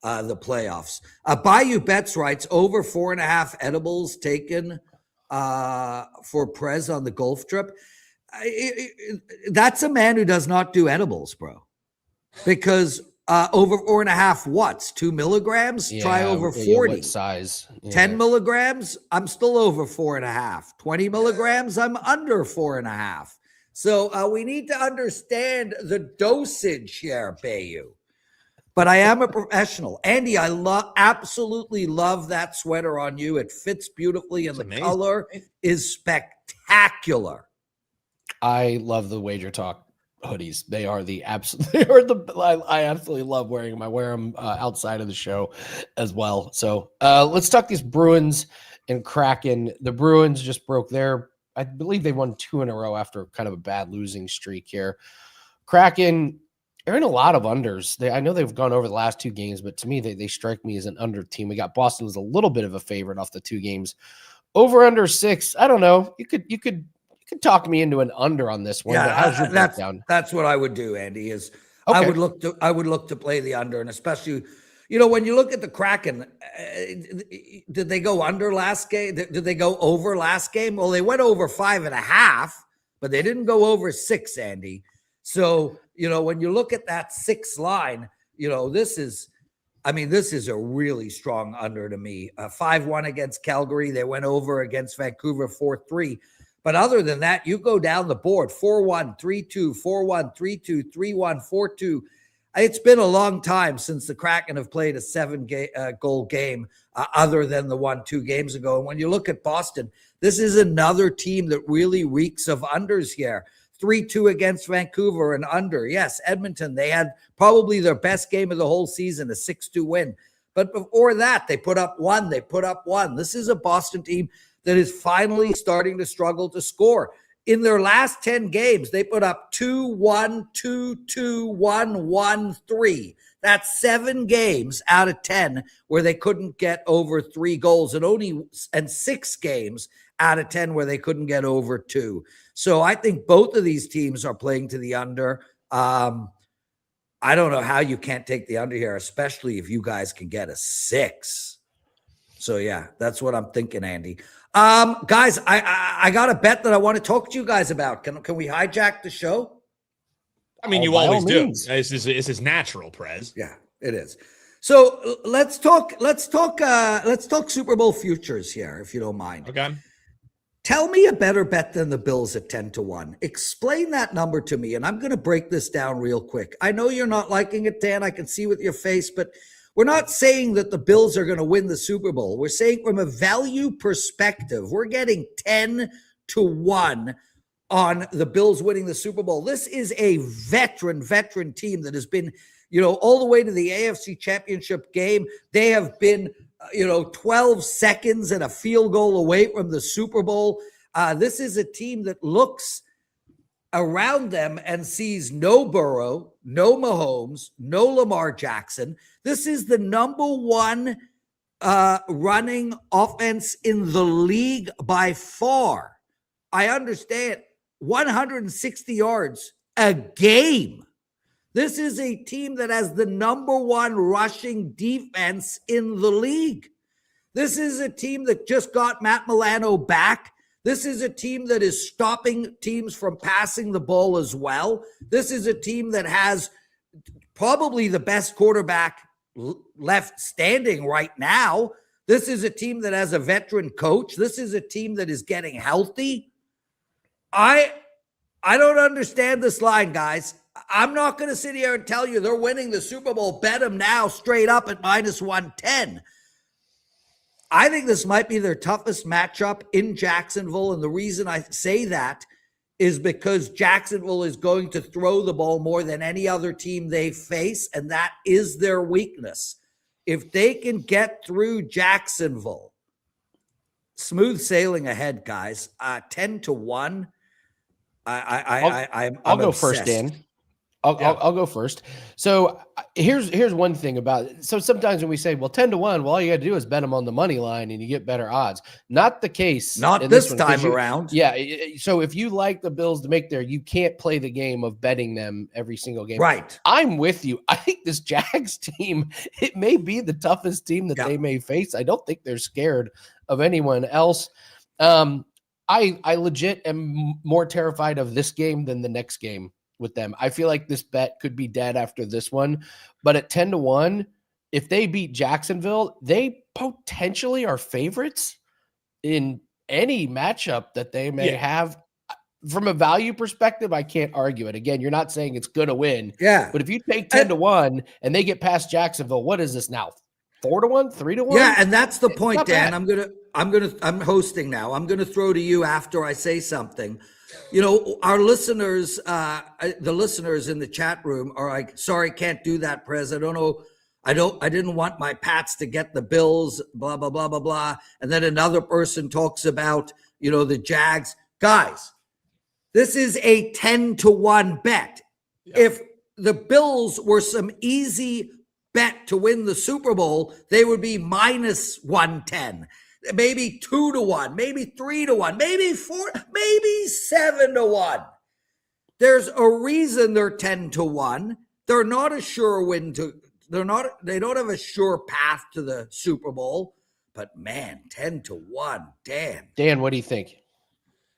the playoffs. Bayou Bets writes over 4.5 edibles taken for Prez on the golf trip. That's a man who does not do edibles, bro. Because over 4.5 watts, 2 milligrams, try over 40. What size? 10 milligrams, I'm still over 4.5. 20 milligrams, I'm under 4.5. So we need to understand the dosage here, Bayou. But I am a professional. Andy, I absolutely love that sweater on you. It fits beautifully, and the color is spectacular. I love the WagerTalk hoodies. They are the absolute. I absolutely love wearing them. I wear them outside of the show as well. So let's talk these Bruins and Kraken. The Bruins just broke I believe they won 2 in a row after kind of a bad losing streak here. Kraken, they're in a lot of unders. I know they've gone over the last 2 games, but to me, they strike me as an under team. We got Boston as a little bit of a favorite off the 2 games. Over under 6. I don't know. You could talk me into an under on this one. But how's your breakdown? That's what I would do, Andy. Is okay. I would look to play the under, and especially, when you look at the Kraken, did they go under last game? Did they go over last game? Well, they went over 5.5, but they didn't go over 6, Andy. So, when you look at that 6 line, this is a really strong under to me. 5-1 against Calgary. They went over against Vancouver 4-3. But other than that, you go down the board, 4-1, 3-2, 4-1, 3-2, 3-1, 4-2. It's been a long time since the Kraken have played a 7-goal game other than the one 2 games ago. And when you look at Boston, this is another team that really reeks of unders here. 3-2 against Vancouver and under. Yes, Edmonton, they had probably their best game of the whole season, a 6-2 win. But before that, they put up 1. This is a Boston team that is finally starting to struggle to score. In their last 10 games, they put up 2-1, 2-2, 1-1, 3. That's 7 games out of 10 where they couldn't get over 3 goals, and 6 games out of 10 where they couldn't get over 2. So I think both of these teams are playing to the under. I don't know how you can't take the under here, especially if you guys can get a 6. So yeah, that's what I'm thinking, Andy. Guys, I got a bet that I want to talk to you guys about. Can we hijack the show? I mean, you always do. This is natural, Prez. Yeah, it is. So let's talk Super Bowl futures here, if you don't mind. Okay. Tell me a better bet than the Bills at 10-1. Explain that number to me, and I'm going to break this down real quick. I know you're not liking it, Dan. I can see with your face, but we're not saying that the Bills are going to win the Super Bowl. We're saying from a value perspective, we're getting 10-1 on the Bills winning the Super Bowl. This is a veteran team that has been, all the way to the AFC Championship game. They have been 12 seconds and a field goal away from the Super Bowl. This is a team that looks around them and sees no Burrow, no Mahomes, no Lamar Jackson. This is the number 1 running offense in the league by far. I understand 160 yards a game. This is a team that has the number 1 rushing defense in the league. This is a team that just got Matt Milano back. This is a team that is stopping teams from passing the ball as well. This is a team that has probably the best quarterback left standing right now. This is a team that has a veteran coach. This is a team that is getting healthy. I don't understand this line, guys. I'm not going to sit here and tell you they're winning the Super Bowl. Bet them now straight up at -110. I think this might be their toughest matchup in Jacksonville. And the reason I say that is because Jacksonville is going to throw the ball more than any other team they face. And that is their weakness. If they can get through Jacksonville, smooth sailing ahead, guys. 10-1. I'll go first, Dan. I'll go first. So here's one thing about it. So sometimes when we say, well, 10-1, well, all you got to do is bet them on the money line and you get better odds. Not the case. Not this time around. Yeah. So if you like the Bills to make you can't play the game of betting them every single game. Right. I'm with you. I think this Jags team, it may be the toughest team that they may face. I don't think they're scared of anyone else. I legit am more terrified of this game than the next game with them. I feel like this bet could be dead after this one, but at 10-1, if they beat Jacksonville, they potentially are favorites in any matchup that they may have. From a value perspective, I can't argue it. Again, you're not saying it's going to win. Yeah. But if you take 10-1 and they get past Jacksonville, what is this now? 4-1, 3-1? Yeah, and that's the point, Dan. I'm hosting now. I'm gonna throw to you after I say something. Our listeners, the listeners in the chat room are like, sorry, can't do that, Prez. I don't know I didn't want my Pats to get the Bills, blah, blah, blah, blah, blah. And then another person talks about, the Jags. Guys, this is a 10-1 bet. Yeah. If the Bills were some easy bet to win the Super Bowl, they would be minus 110, maybe 2-1, maybe 3-1, maybe 4, maybe 7-1. There's a reason they're 10-1. They're not a sure win they don't have a sure path to the Super Bowl, but man, 10-1, Dan, what do you think?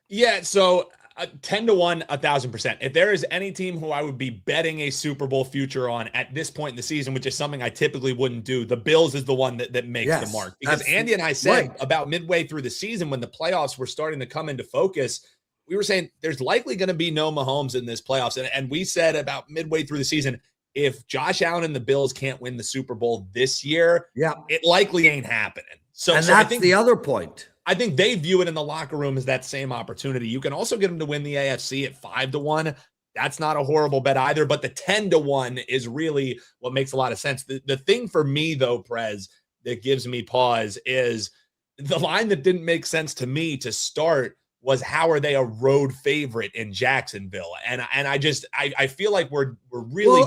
Yeah, so 10-1, 1,000%. If there is any team who I would be betting a Super Bowl future on at this point in the season, which is something I typically wouldn't do, the Bills is the one that makes the mark. Because Andy and I said about midway through the season when the playoffs were starting to come into focus, we were saying there's likely going to be no Mahomes in this playoffs. And we said about midway through the season, if Josh Allen and the Bills can't win the Super Bowl this year, it likely ain't happening. So that's I think the other point. I think they view it in the locker room as that same opportunity. You can also get them to win the AFC at 5-1. That's not a horrible bet either, but the 10-1 is really what makes a lot of sense. The thing for me, though, Prez, that gives me pause is the line that didn't make sense to me to start was how are they a road favorite in Jacksonville? And I feel like we're really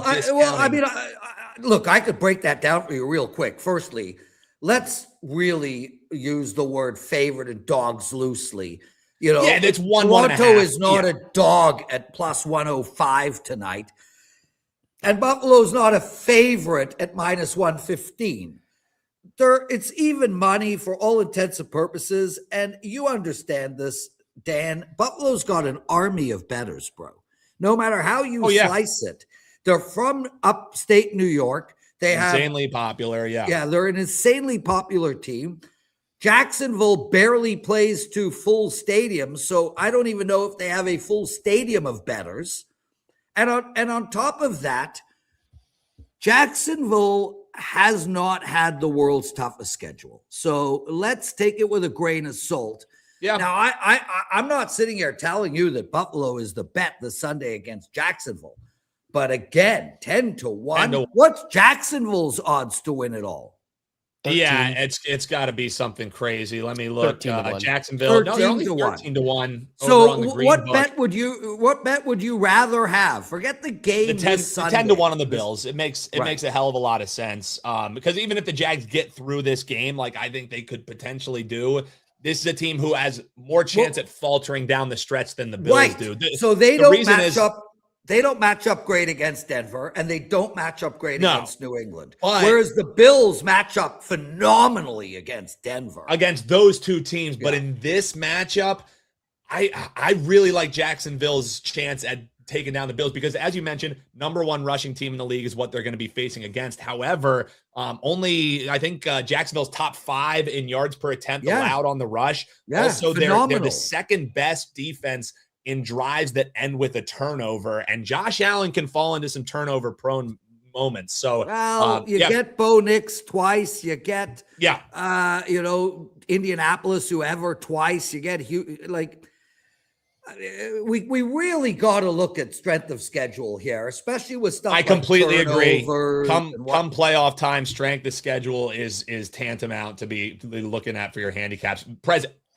look, I could break that down for you real quick. Firstly, let's really use the word favorite and dogs loosely. That's Toronto is not a dog at plus 105 tonight. And Buffalo's not a favorite at minus 115. It's even money for all intents and purposes. And you understand this, Dan. Buffalo's got an army of bettors, bro. No matter how you slice it. They're from upstate New York. They insanely popular, Yeah, they're an insanely popular team. Jacksonville barely plays to full stadiums, so I don't even know if they have a full stadium of bettors. And on top of that, Jacksonville has not had the world's toughest schedule. So let's take it with a grain of salt. Yeah. Now, I'm not sitting here telling you that Buffalo is the bet this Sunday against Jacksonville. But again, 10-1. What's Jacksonville's odds to win it all? 13. Yeah, it's got to be something crazy. Let me look. Jacksonville, 13-1. So what bet would you rather have? Forget the game. The 10-1 on the Bills. It makes a hell of a lot of sense. Because even if the Jags get through this game, like I think they could potentially do, this is a team who has more chance at faltering down the stretch than the Bills do. So they don't match up. They don't match up great against Denver, and they don't match up great against New England. Whereas the Bills match up phenomenally against Denver. Against those two teams. But in this matchup, I really like Jacksonville's chance at taking down the Bills because, as you mentioned, number one rushing team in the league is what they're going to be facing against. However, only I think Jacksonville's top 5 in yards per attempt allowed on the rush. Also, they're the second best defense in drives that end with a turnover, and Josh Allen can fall into some turnover-prone moments. So, you get Bo Nix twice. You get, Indianapolis, whoever twice. You get we really got to look at strength of schedule here, especially with stuff. I completely agree. Come playoff time, strength of schedule is tantamount to be looking at for your handicaps.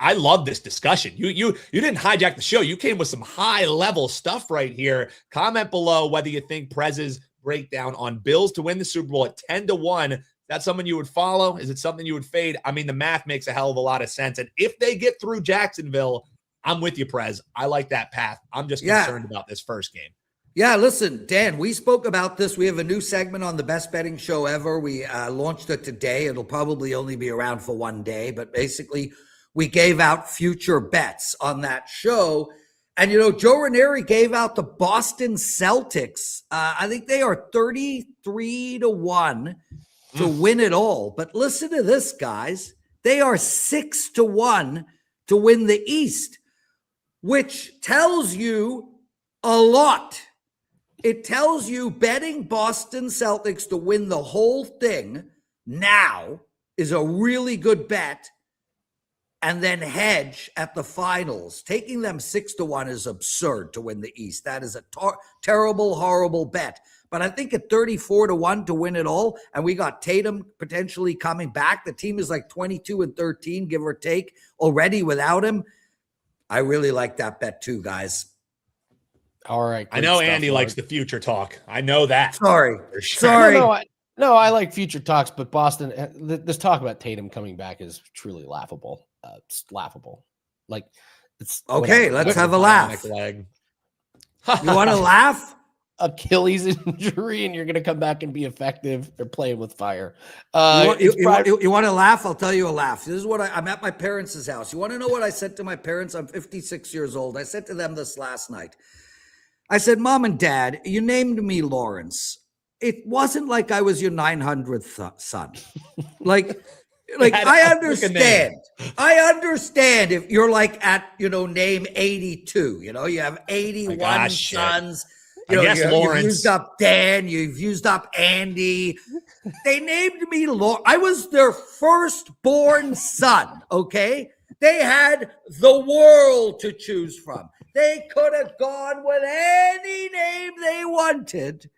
I love this discussion. You didn't hijack the show. You came with some high level stuff right here. Comment below whether you think Prez's breakdown on Bills to win the Super Bowl at 10-1, that's something you would follow? Is it something you would fade? I mean, the math makes a hell of a lot of sense. And if they get through Jacksonville, I'm with you, Prez. I like that path. I'm just concerned about this first game. Yeah, listen, Dan, we spoke about this. We have a new segment on the best betting show ever. We launched it today. It'll probably only be around for one day, but basically we gave out future bets on that show. And, Joe Ranieri gave out the Boston Celtics. I think they are 33-1 to win it all. But listen to this, guys. They are 6-1 to win the East, which tells you a lot. It tells you betting Boston Celtics to win the whole thing now is a really good bet, and then hedge at the finals. Taking them 6-1 is absurd to win the East. That is a terrible, horrible bet. But I think at 34-1 to win it all, and we got Tatum potentially coming back. The team is like 22-13, give or take, already without him. I really like that bet too, guys. All right. I know Andy likes the future talk. I know that. Sorry. For sure. Sorry. No, I like future talks, but Boston, this talk about Tatum coming back is truly laughable. It's laughable. Like, it's okay. whatever. Let's have a laugh. Leg. You want to laugh? Achilles injury, and you're going to come back and be effective. They're playing with fire. You want to laugh? I'll tell you a laugh. This is what I'm at my parents' house. You want to know what I said to my parents? I'm 56 years old. I said to them this last night. I said, Mom and Dad, you named me Lawrence. It wasn't like I was your 900th son. Like I understand. I understand if you're like at, name 82, you have 81 sons. You've used up Dan, you've used up Andy. They named me Lawrence. I was their firstborn son, okay? They had the world to choose from. They could have gone with any name they wanted,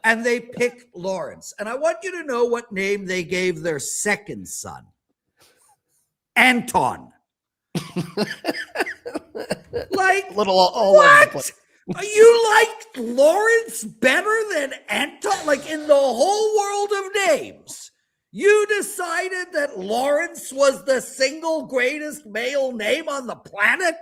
and they picked Lawrence. And I want you to know what name they gave their second son. Anton. Like, little all what? You liked Lawrence better than Anton? Like, in the whole world of names, you decided that Lawrence was the single greatest male name on the planet?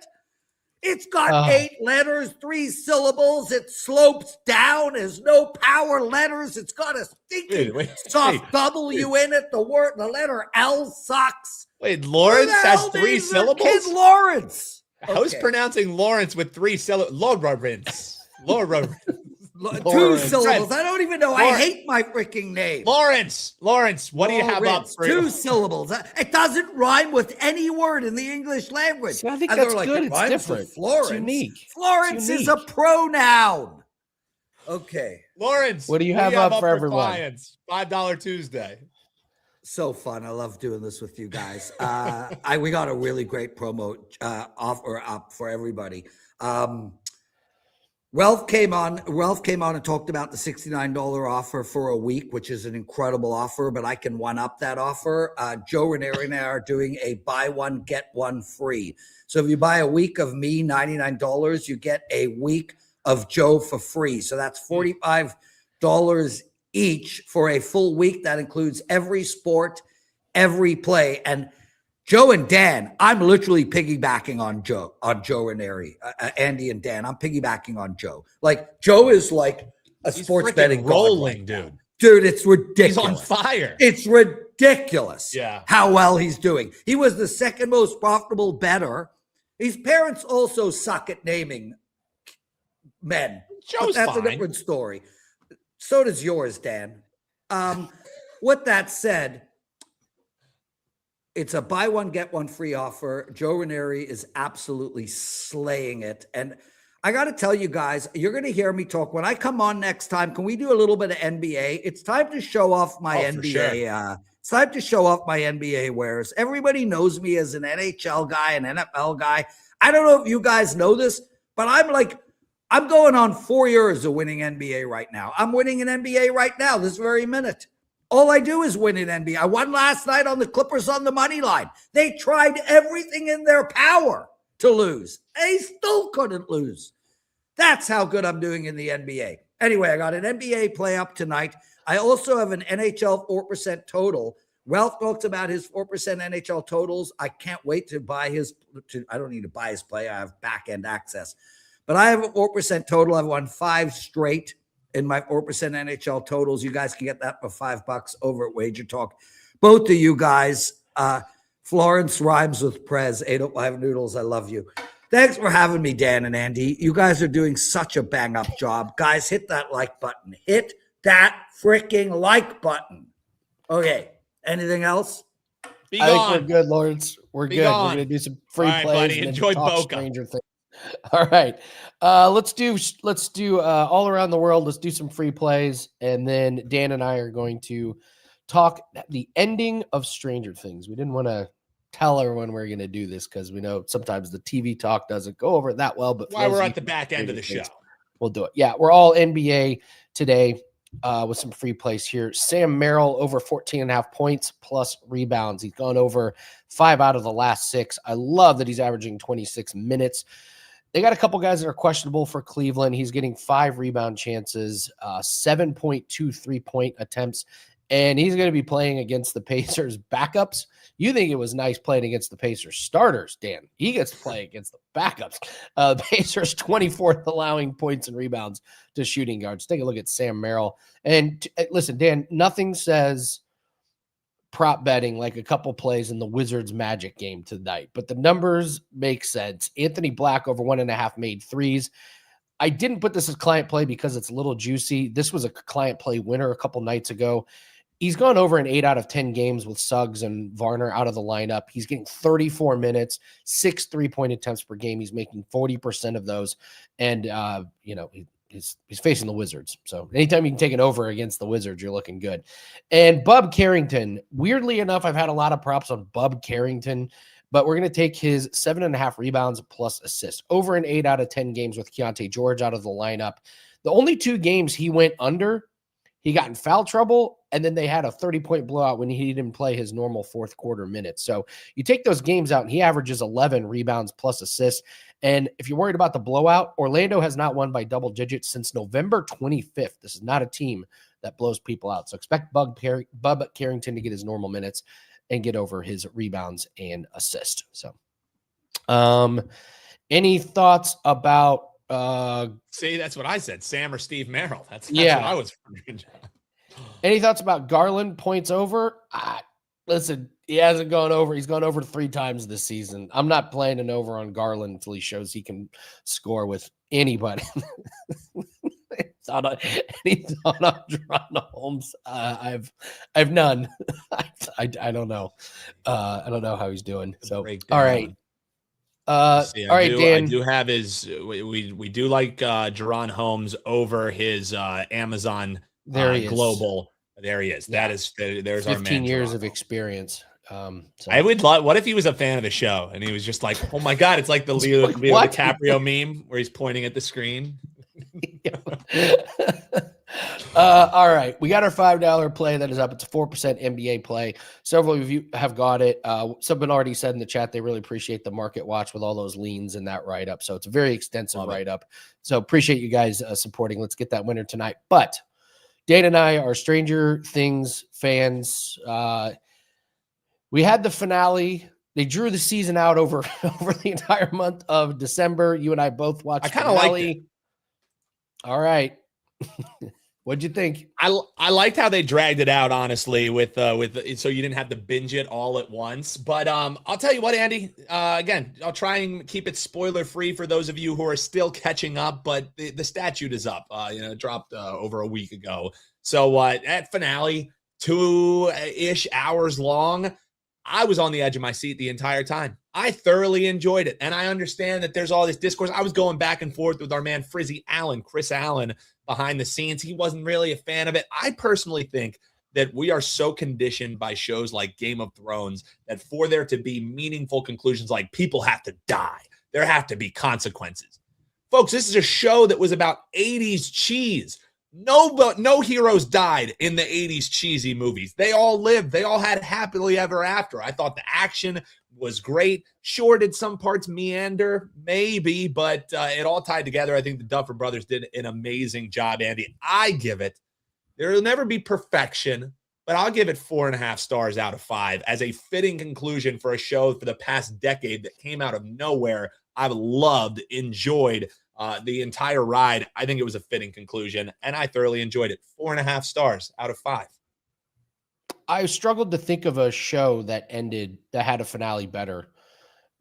It's got 8 letters, 3 syllables. It slopes down, has no power letters. It's got a stinking soft W in it. The letter L sucks. Wait, Lawrence has 3 syllables? Kid Lawrence. How's pronouncing Lawrence with 3 syllables? Lawrence. 2 syllables. I don't even know. I hate my freaking name. Lawrence. What do you have up for 2 syllables. It doesn't rhyme with any word in the English language. I think that's good. It's different. Florence. It's unique. Florence is a pronoun. Okay. Lawrence. What do you have up for everyone? Clients? $5 Tuesday. So fun. I love doing this with you guys. We got a really great promo offer up for everybody. Ralph came on and talked about the $69 offer for a week, which is an incredible offer, but I can one up that offer. Joe Ranieri and I are doing a buy one, get one free. So if you buy a week of me, $99, you get a week of Joe for free. So that's $45 each for a full week. That includes every sport, every play. And Joe and Dan, I'm literally piggybacking on Joe Ranieri, Andy and Dan. I'm piggybacking on Joe. Like, Joe is like he's sports betting rolling, dude. Dude, it's ridiculous. He's on fire. It's ridiculous. Yeah. How well he's doing. He was the second most profitable bettor. His parents also suck at naming men. Joe's that's fine. A different story. So does yours, Dan. With that said, it's a buy one, get one free offer. Joe Ranieri is absolutely slaying it. And I got to tell you guys, you're going to hear me talk. When I come on next time, can we do a little bit of NBA? It's time to show off my NBA. Sure. It's time to show off my NBA wares. Everybody knows me as an NHL guy, an NFL guy. I don't know if you guys know this, but I'm going on 4 years of winning NBA right now. I'm winning an NBA right now, this very minute. All I do is win an NBA. I won last night on the Clippers on the money line. They tried everything in their power to lose. They still couldn't lose. That's how good I'm doing in the NBA. Anyway, I got an NBA play up tonight. I also have an NHL 4% total. Ralph talks about his 4% NHL totals. I can't wait to buy I don't need to buy his play. I have back-end access. But I have a 4% total. I've won 5 straight in my 4% NHL totals. You guys can get that for $5 over at WagerTalk. Both of you guys, Florence rhymes with Prez, 805 Noodles. I love you. Thanks for having me, Dan and Andy. You guys are doing such a bang-up job. Guys, hit that like button. Hit that freaking like button. Okay. Anything else? I think we're good, Lawrence. We're good. Gone. We're going to do some free plays. Buddy. And enjoy Boca. Stranger Things. All right. Let's do all around the world. Let's do some free plays. And then Dan and I are going to talk the ending of Stranger Things. We didn't want to tell everyone we're going to do this because we know sometimes the TV talk doesn't go over it that well. But while we're at the back end of the show, we'll do it. Yeah, we're all NBA today with some free plays here. Sam Merrill over 14.5 points plus rebounds. He's gone over 5 out of the last 6. I love that he's averaging 26 minutes. They got a couple guys that are questionable for Cleveland. He's getting 5 rebound chances, 7.2 3-point attempts, and he's going to be playing against the Pacers backups. You think it was nice playing against the Pacers starters, Dan. He gets to play against the backups. The Pacers 24th allowing points and rebounds to shooting guards. Take a look at Sam Merrill. And listen, Dan, nothing says prop betting like a couple plays in the Wizards Magic game tonight, but the numbers make sense. Anthony Black over 1.5 made threes. I didn't put this as client play because it's a little juicy. This was a client play winner a couple nights ago. He's gone over in 8 out of 10 games with Suggs and Varner out of the lineup. He's getting 34 minutes, 6 3-point attempts per game. He's making 40% of those. And, he's facing the Wizards. So anytime you can take it over against the Wizards, you're looking good. And Bub Carrington, weirdly enough, I've had a lot of props on Bub Carrington, but we're going to take his 7.5 rebounds plus assists over in 8 out of 10 games with Keontae George out of the lineup. The only 2 games he went under, he got in foul trouble, and then they had a 30-point blowout when he didn't play his normal fourth quarter minutes. So you take those games out, and he averages 11 rebounds plus assists. And if you're worried about the blowout, Orlando has not won by double digits since November 25th. This is not a team that blows people out. So expect Bub Carrington to get his normal minutes and get over his rebounds and assist. So any thoughts about see, that's what I said. Sam or Steve Merrill. That's what I was wondering. Any thoughts about Garland points over? Listen, he hasn't gone over. He's gone over 3 times this season. I'm not playing an over on Garland until he shows he can score with anybody. It's not on Holmes. I've none. I don't know. I don't know how he's doing. So all right. All right, Dan. I do have his. We do like Jerron Holmes over his Amazon Global. There he is. Yeah. There's 15 our man. years Jerron of experience. So. I would love. What if he was a fan of the show and he was just like, "Oh my god, it's like the Leo DiCaprio meme where he's pointing at the screen." All right, we got our $5 play that is up. It's a 4% NBA play. Several of you have got it. Someone already said in the chat they really appreciate the market watch with all those leans and that write up. So it's a very extensive write up. So appreciate you guys supporting. Let's get that winner tonight. But Dane and I are Stranger Things fans. We had the finale. They drew the season out over the entire month of December. You and I both watched. I kind of liked it. All right. What'd you think? I liked how they dragged it out, honestly, with so you didn't have to binge it all at once. But I'll tell you what, Andy. Again, I'll try and keep it spoiler free for those of you who are still catching up. But the statute is up. It dropped over a week ago. So that finale, 2-ish hours long. I was on the edge of my seat the entire time. I thoroughly enjoyed it. And I understand that there's all this discourse. I was going back and forth with our man Chris Allen, behind the scenes. He wasn't really a fan of it. I personally think that we are so conditioned by shows like Game of Thrones that for there to be meaningful conclusions, like people have to die, there have to be consequences. Folks, this is a show that was about 80s cheese. No heroes died in the 80s cheesy movies. They all lived. They all had happily ever after. I thought the action was great. Sure, did some parts meander? Maybe, but it all tied together. I think the Duffer Brothers did an amazing job, Andy. I give it. There will never be perfection, but I'll give it 4.5 stars out of 5 as a fitting conclusion for a show for the past decade that came out of nowhere. I've loved, enjoyed the entire ride. I think it was a fitting conclusion, and I thoroughly enjoyed it. 4.5 stars out of 5. I struggled to think of a show that had a finale better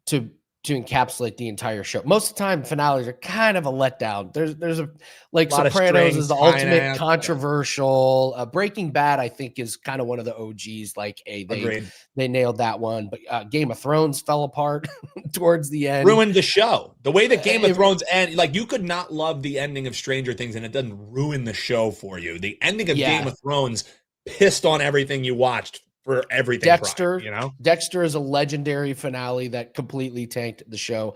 to encapsulate the entire show. Most of the time, finales are kind of a letdown. There's a Sopranos is the ultimate controversial. Breaking Bad, I think, is kind of one of the OGs. Like, they nailed that one. But Game of Thrones fell apart towards the end. Ruined the show. The way that Game of Thrones ended, like, you could not love the ending of Stranger Things, and it doesn't ruin the show for you. The ending of Game of Thrones pissed on everything you watched for everything. Dexter, prior, Dexter is a legendary finale that completely tanked the show.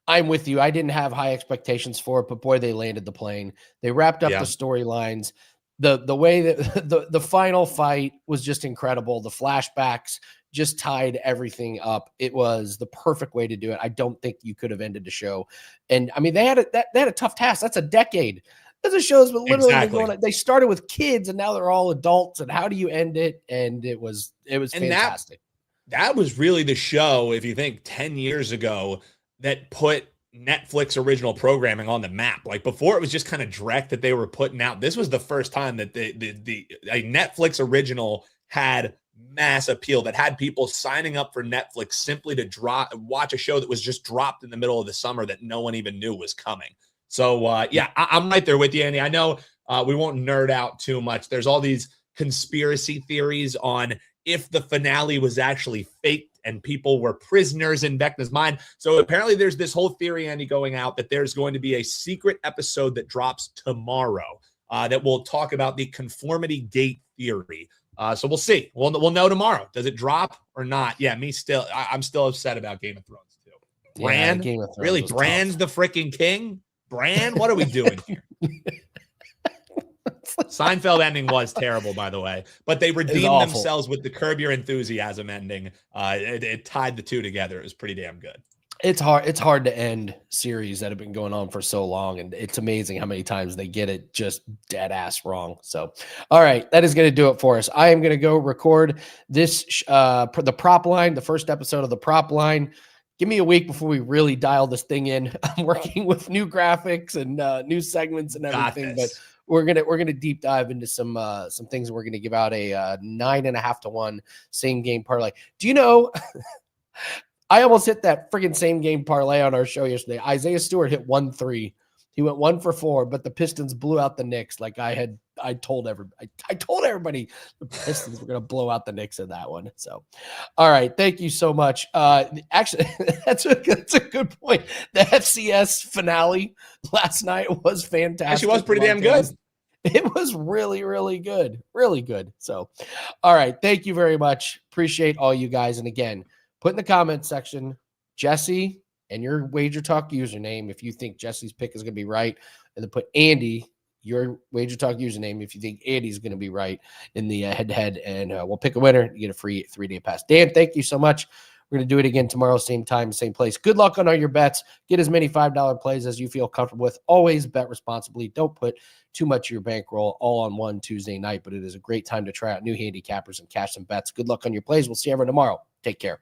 I'm with you. I didn't have high expectations for it, but boy, they landed the plane. They wrapped up Yeah. the storylines. The way that the final fight was just incredible. The flashbacks just tied everything up. It was the perfect way to do it. I don't think you could have ended the show. And I mean, they had a tough task. That's a decade. That's show's but literally been going on. They started with kids and now they're all adults. And how do you end it? And it was fantastic. That was really the show, if you think 10 years ago, that put Netflix original programming on the map. Like before, it was just kind of direct that they were putting out. This was the first time that a Netflix original had mass appeal, that had people signing up for Netflix simply to watch a show that was just dropped in the middle of the summer that no one even knew was coming. So I'm right there with you, Andy. I know we won't nerd out too much. There's all these conspiracy theories on if the finale was actually faked and people were prisoners in Vecna's mind. So apparently there's this whole theory, Andy, going out that there's going to be a secret episode that drops tomorrow that will talk about the conformity gate theory. So we'll see. We'll know tomorrow. Does it drop or not? Yeah, I'm still upset about Game of Thrones too. Bran? Game of Thrones really? Bran's tough. The freaking king? Bran? What are we doing here? Seinfeld ending was terrible, by the way, but they redeemed themselves with the Curb Your Enthusiasm ending. It tied the two together. It was pretty damn good. It's hard to end series that have been going on for so long, and it's amazing how many times they get it just dead ass wrong. So, all right, that is going to do it for us. I am going to go record this the prop line, the first episode of the prop line. Give me a week before we really dial this thing in. I'm working with new graphics and new segments and everything, but we're gonna deep dive into some things. We're gonna give out a 9.5 to 1 same game parlay. Do you know? I almost hit that friggin' same game parlay on our show yesterday. Isaiah Stewart hit 1-3. He went 1 for 4, but the Pistons blew out the Knicks. Like I told everybody the Pistons were going to blow out the Knicks in that one. So, all right. Thank you so much. Actually, that's a good point. The FCS finale last night was fantastic. Actually, was pretty damn good. It was really, really good. Really good. So, all right. Thank you very much. Appreciate all you guys. And again, put in the comments section, Jesse, and your WagerTalk username if you think Jesse's pick is going to be right. And then put Andy, your WagerTalk username, if you think Andy's going to be right in the head-to-head. And we'll pick a winner. You get a free 3-day pass. Dan, thank you so much. We're going to do it again tomorrow, same time, same place. Good luck on all your bets. Get as many $5 plays as you feel comfortable with. Always bet responsibly. Don't put too much of your bankroll all on one Tuesday night, but it is a great time to try out new handicappers and cash some bets. Good luck on your plays. We'll see everyone tomorrow. Take care.